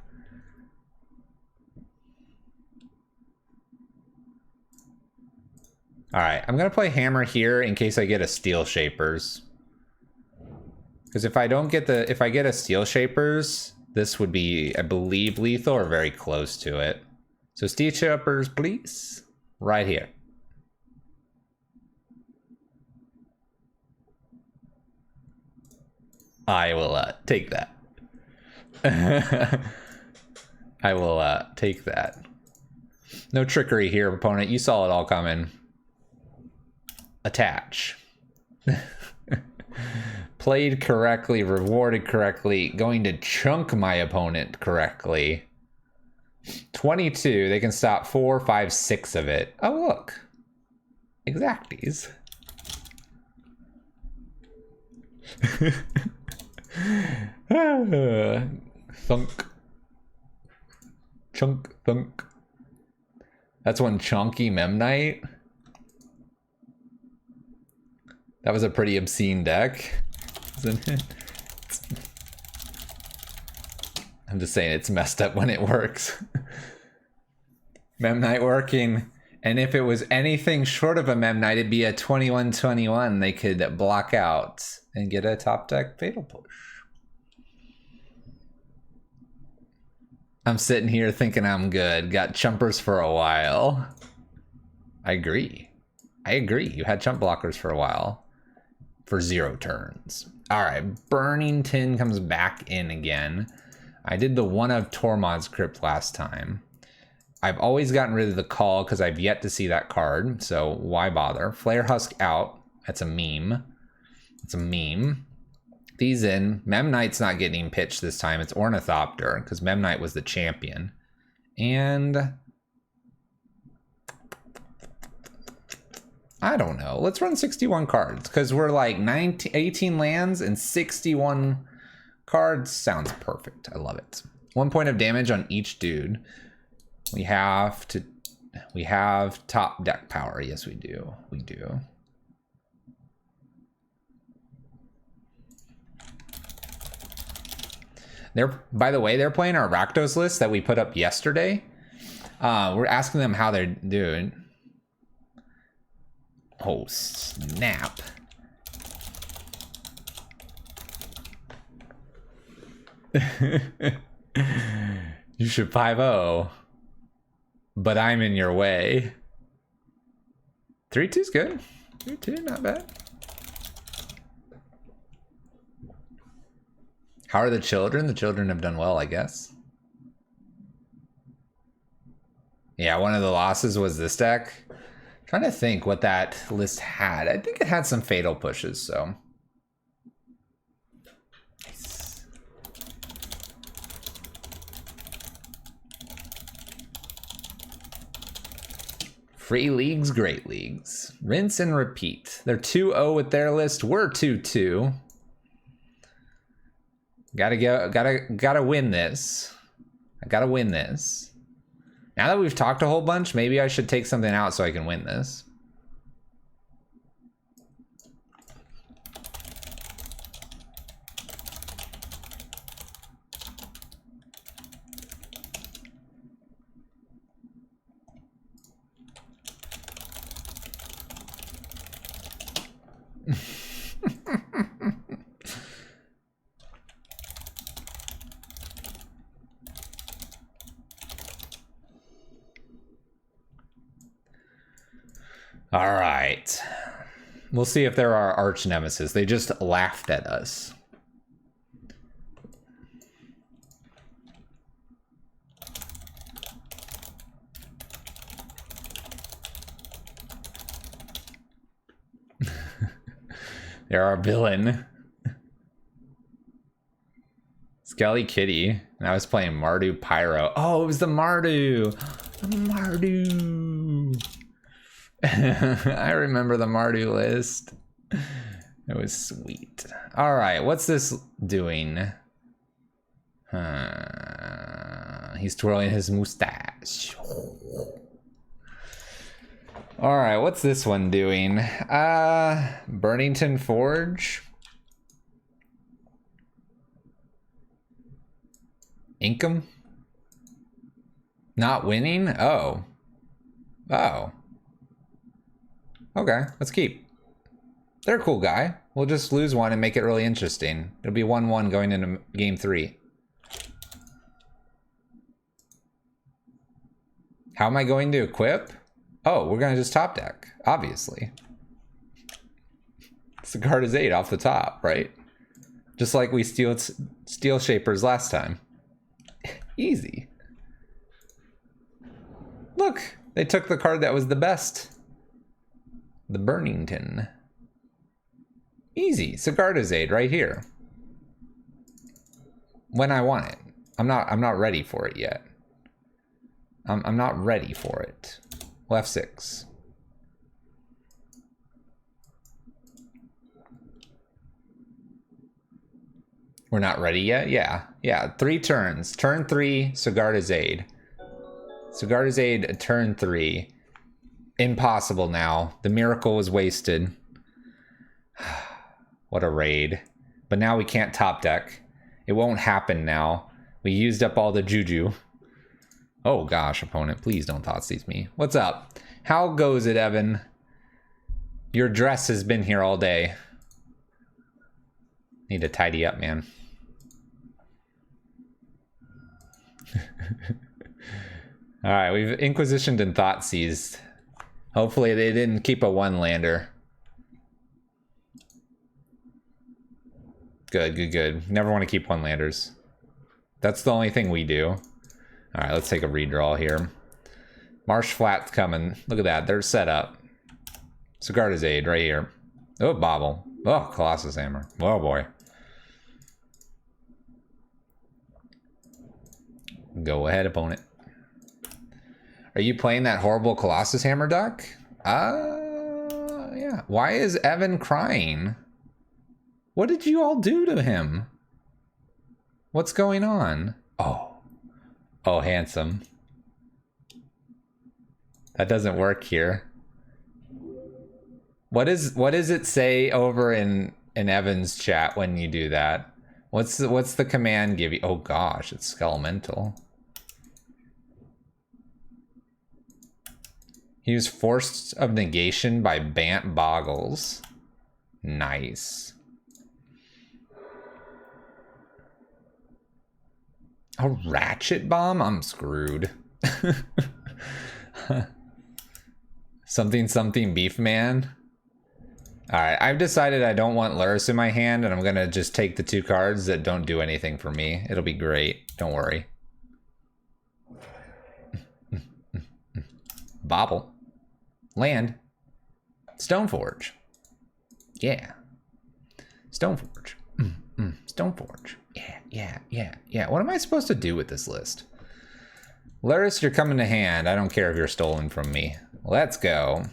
Alright, I'm gonna play Hammer here in case I get a Steel Shapers. Because if I get a Steel Shapers, this would be, I believe, lethal or very close to it. So Steel Shapers, please. Right here. I will take that. I will take that. No trickery here, opponent. You saw it all coming. Attach. Played correctly, rewarded correctly, going to chunk my opponent correctly. 22, they can stop 4, 5, 6 of it. Oh, look. Exacties. Thunk. Chunk, thunk. That's one chunky Memnite. That was a pretty obscene deck, isn't it? I'm just saying it's messed up when it works. Memnite working. And if it was anything short of a Memnite, it'd be a 21-21 they could block out and get a top deck Fatal Push. I'm sitting here thinking I'm good. Got chumpers for a while. I agree. You had chump blockers for a while. For 0 turns. Alright, Burning Tin comes back in again. I did the one of Tormod's Crypt last time. I've always gotten rid of the call because I've yet to see that card, so why bother? Flare Husk out. That's a meme. It's a meme. These in. Memnite's not getting pitched this time. It's Ornithopter because Memnite was the champion. And I don't know. Let's run 61 cards because we're like 18 lands and 61 cards. Sounds perfect. I love it. 1 point of damage on each dude. We have top deck power. Yes, we do. We do. By the way, they're playing our Rakdos list that we put up yesterday. We're asking them how they're doing. Oh, snap. You should 5-0. But I'm in your way. 3-2's good. 3-2, not bad. How are the children? The children have done well, I guess. Yeah, one of the losses was this deck. Trying to think what that list had. I think it had some fatal pushes, so. Nice. Free leagues, great leagues. Rinse and repeat. They're 2-0 with their list. We're 2-2. Gotta win this. I gotta win this. Now that we've talked a whole bunch, maybe I should take something out so I can win this. All right. We'll see if they're our arch nemesis. They just laughed at us. They're our villain. Skelly Kitty. And I was playing Mardu Pyro. Oh, it was the Mardu. The Mardu. I remember the Mardu list. It was sweet. All right, what's this doing? He's twirling his mustache. All right, what's this one doing? Burnington Forge. Inkum? Not winning? Oh. Oh. Okay, let's keep. They're a cool guy. We'll just lose one and make it really interesting. It'll be 1-1 going into game 3. How am I going to equip? Oh, we're going to just top deck, obviously. Cigar is 8 off the top, right? Just like we steel shapers last time. Easy. Look, they took the card that was the best. The Burnington. Easy. Sagardazade right here. When I want it. I'm not ready for it yet. I'm not ready for it. Left 6. We're not ready yet? Yeah. 3 turns. Turn 3, Sagardazade. Sagardazade, turn 3. Impossible now. The miracle was wasted. What a raid. But now we can't top deck. It won't happen now. We used up all the juju. Oh gosh, opponent, please don't Thoughtseize me. What's up? How goes it, Evan? Your dress has been here all day. Need to tidy up, man. All right, we've Inquisitioned and Thoughtseized. Hopefully they didn't keep a one-lander. Good, good, good. Never want to keep one-landers. That's the only thing we do. All right, let's take a redraw here. Marsh Flat's coming. Look at that, they're set up. Sigarda's Aid right here. Oh, Bobble. Oh, Colossus Hammer. Oh boy. Go ahead, opponent. Are you playing that horrible Colossus Hammer deck? Yeah. Why is Evan crying? What did you all do to him? What's going on? Oh. Oh, handsome. That doesn't work here. What does it say over in Evan's chat when you do that? What's the command give you? Oh gosh, it's Skelemental. Use Force of Negation by Bant Boggles. Nice. A Ratchet Bomb? I'm screwed. Something Beef Man. Alright, I've decided I don't want Lurrus in my hand, and I'm gonna just take the 2 cards that don't do anything for me. It'll be great. Don't worry. Bobble. Land. Stoneforge. Yeah. Stoneforge. Stoneforge. Yeah. What am I supposed to do with this list? Lurrus, you're coming to hand. I don't care if you're stolen from me. Let's go.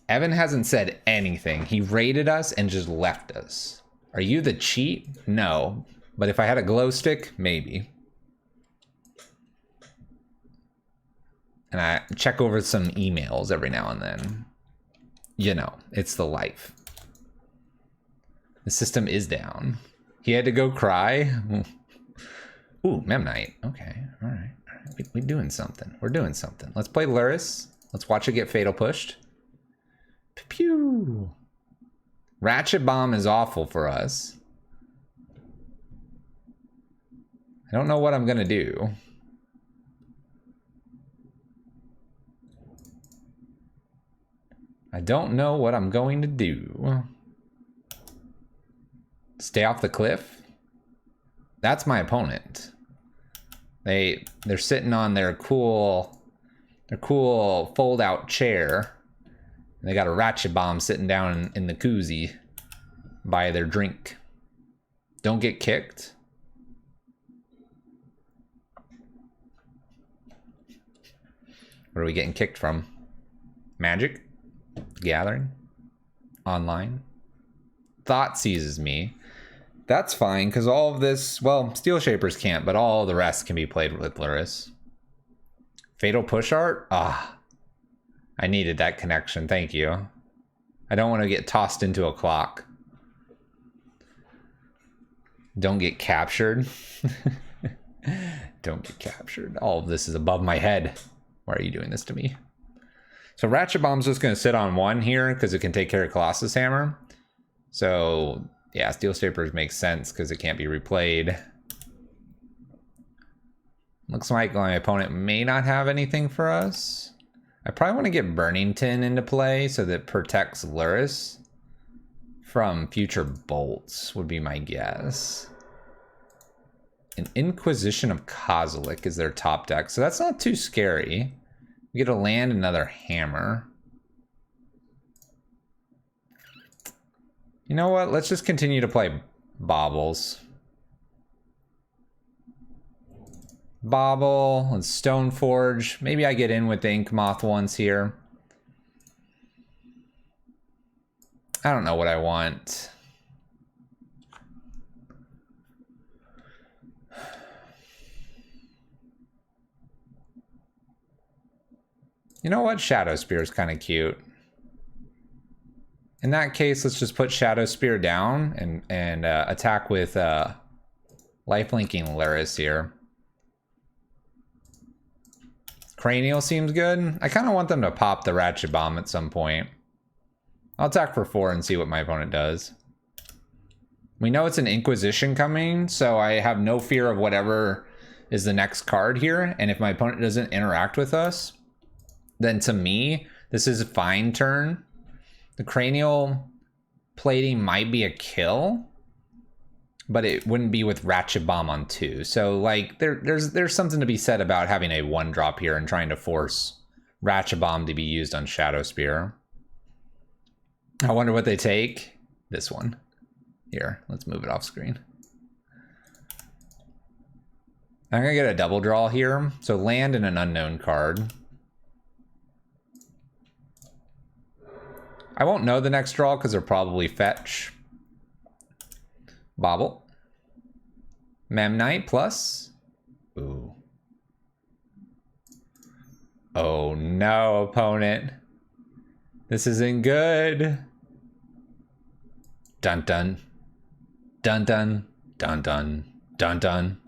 Evan hasn't said anything. He raided us and just left us. Are you the cheat? No. But if I had a glow stick, maybe. And I check over some emails every now and then. You know, it's the life. The system is down. He had to go cry. Ooh, Memnite. Okay, all right. We're doing something. We're doing something. Let's play Lurrus. Let's watch it get fatal pushed. Pew. Ratchet Bomb is awful for us. I don't know what I'm gonna do. I don't know what I'm going to do. Stay off the cliff? That's my opponent. They're sitting on their cool fold out chair. And they got a Ratchet Bomb sitting down in the koozie by their drink. Don't get kicked. Where are we getting kicked from? Magic? Gathering? Online? Thought seizes me. That's fine, because all of this, well, Steel Shapers can't, but all the rest can be played with Lurrus. Fatal Push Art? Ah. I needed that connection, thank you. I don't want to get tossed into a clock. Don't get captured. Don't get captured. All of this is above my head. Why are you doing this to me? So Ratchet Bomb's just going to sit on 1 here because it can take care of Colossus Hammer. So yeah, Steel Shapers makes sense because it can't be replayed. Looks like my opponent may not have anything for us. I probably want to get Burnington into play so that it protects Lurrus from future bolts, would be my guess. An Inquisition of Kozilek is their top deck, so that's not too scary. We get to land another hammer. You know what? Let's just continue to play Baubles. Bauble and Stoneforge. Maybe I get in with the Ink Moth ones here. I don't know what I want. You know what? Shadow Spear is kind of cute. In that case, let's just put Shadow Spear down and attack with lifelinking Lurrus here. Cranial seems good. I kind of want them to pop the Ratchet Bomb at some point. I'll attack for 4 and see what my opponent does. We know it's an Inquisition coming, so I have no fear of whatever is the next card here. And if my opponent doesn't interact with us, then to me, this is a fine turn. The Cranial plating might be a kill, but it wouldn't be with Ratchet Bomb on 2. So like there's something to be said about having a 1-drop here and trying to force Ratchet Bomb to be used on Shadow Spear. I wonder what they take. This one. Here, let's move it off screen. I'm gonna get a double draw here. So land and an unknown card. I won't know the next draw because they're probably fetch. Bobble. Memnite plus. Ooh. Oh no, opponent. This isn't good. Dun dun. Dun dun. Dun dun. Dun dun.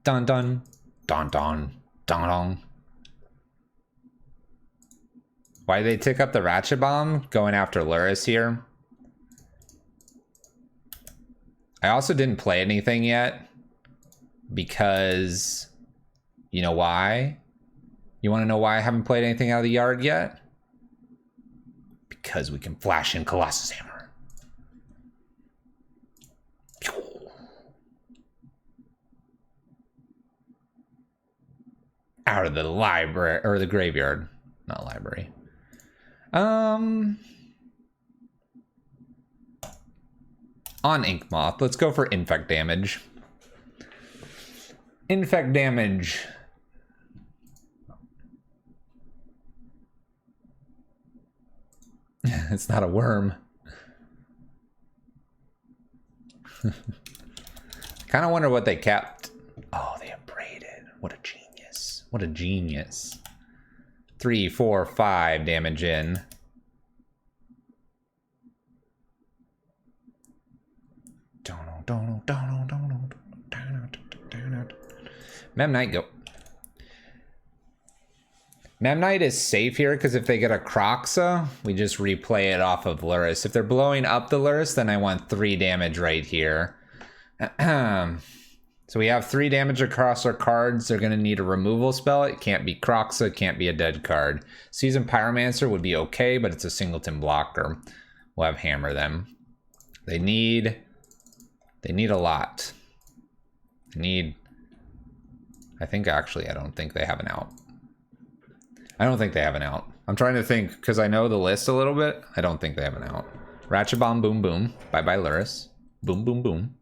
Dun dun. Dun dun. Dun dun. Why did they tick up the Ratchet Bomb? Going after Luris here. I also didn't play anything yet because you know why? You want to know why I haven't played anything out of the yard yet? Because we can flash in Colossus Hammer. Out of the library, or the graveyard. Not library. On Ink Moth, let's go for Infect damage. Infect damage. It's not a worm. Kind of wonder what they kept. Oh, they abraded. What a genius. What a genius. 3, 4, 5 damage in. Memnite, go. Memnite is safe here because if they get a Croxa, we just replay it off of Luris. If they're blowing up the Luris, then I want 3 damage right here. So we have 3 damage across our cards. They're going to need a removal spell. It can't be Croxa, it can't be a dead card. Seasoned Pyromancer would be okay, but it's a singleton blocker. We'll have Hammer them. They need a lot. I think actually, I don't think they have an out. I don't think they have an out. I'm trying to think, because I know the list a little bit. I don't think they have an out. Ratchet Bomb, boom, boom. Bye-bye, Luris. Boom, boom, boom.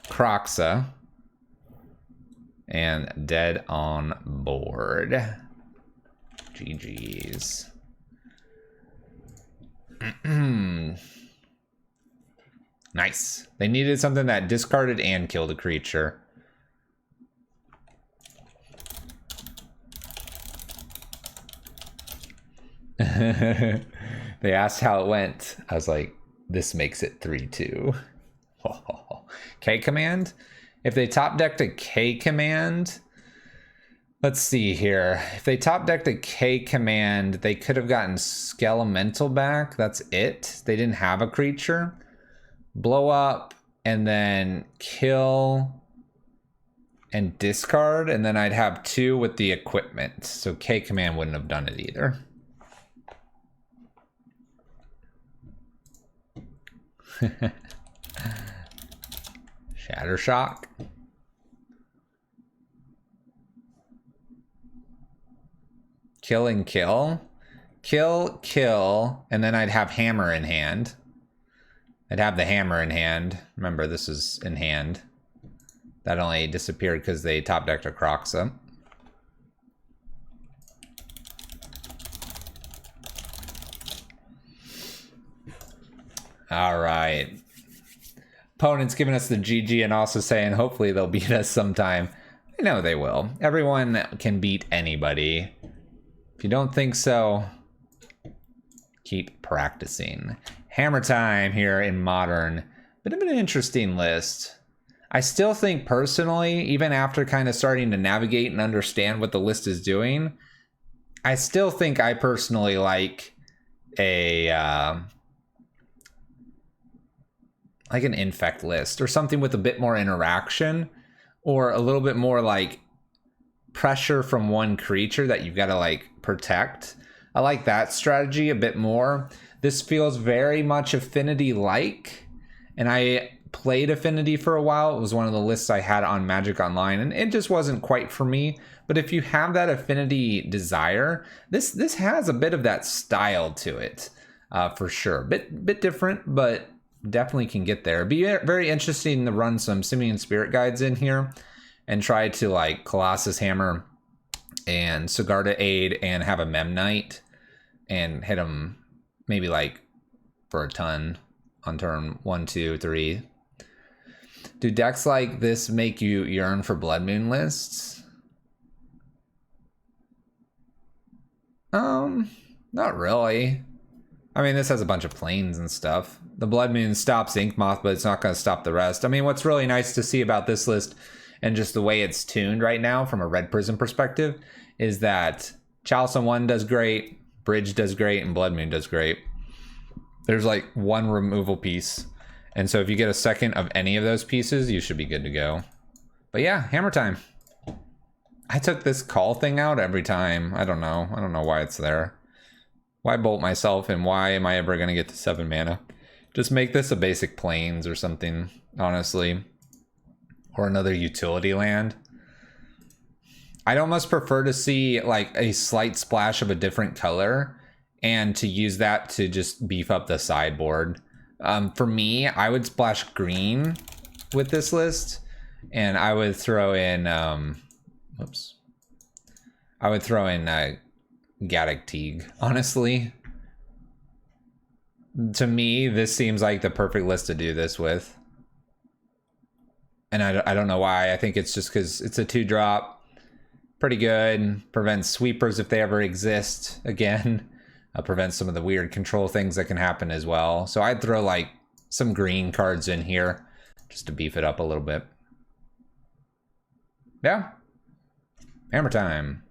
Croxa. And dead on board. GG's. Nice. They needed something that discarded and killed a creature. They asked how it went. I was like, this makes it 3-2. K command? If they top decked a K command, let's see here. If they top decked a K command, they could have gotten Skelemental back. That's it. They didn't have a creature. Blow up and then kill and discard, and then I'd have 2 with the equipment. So K command wouldn't have done it either. Shatter Shock. Kill and kill. Kill, kill, and then I'd have Hammer in hand. I'd have the Hammer in hand. Remember, this is in hand. That only disappeared because they top decked a Croxa. All right. Opponent's giving us the GG and also saying hopefully they'll beat us sometime. I know they will. Everyone can beat anybody. If you don't think so, keep practicing. Hammer time here in Modern. bit of an interesting list. I still think personally, even after kind of starting to navigate and understand what the list is doing, I still think I personally like an Infect list or something with a bit more interaction or a little bit more like pressure from one creature that you've got to like protect. I like that strategy a bit more. This feels very much Affinity like, and I played Affinity for a while. It was one of the lists I had on Magic Online, and it just wasn't quite for me. But if you have that Affinity desire, this has a bit of that style to it, for sure. Bit different, but definitely can get there. It'd be very interesting to run some Simian Spirit Guides in here and try to like Colossus Hammer and Sigarda Aid and have a Mem Knight and hit them maybe like for a ton on turn 1, 2, 3. Do decks like this make you yearn for Blood Moon lists? Not really. I mean, this has a bunch of planes and stuff. The Blood Moon stops Ink Moth, but it's not going to stop the rest. I mean, what's really nice to see about this list and just the way it's tuned right now from a Red Prism perspective is that Chalice on 1 does great, Bridge does great, and Blood Moon does great. There's like one removal piece. And so if you get a second of any of those pieces, you should be good to go. But yeah, hammer time. I took this call thing out every time. I don't know why it's there. Why bolt myself, and why am I ever going to get to 7 mana? Just make this a basic plains or something, honestly. Or another utility land. I'd almost prefer to see like a slight splash of a different color and to use that to just beef up the sideboard. For me, I would splash green with this list, and I would throw in, I would throw in Gaddock Teague, honestly. To me, this seems like the perfect list to do this with. And I don't know why. I think it's just because it's a 2-drop. Pretty good. Prevents sweepers if they ever exist. Again, prevents some of the weird control things that can happen as well. So I'd throw like some green cards in here just to beef it up a little bit. Yeah. Hammer time.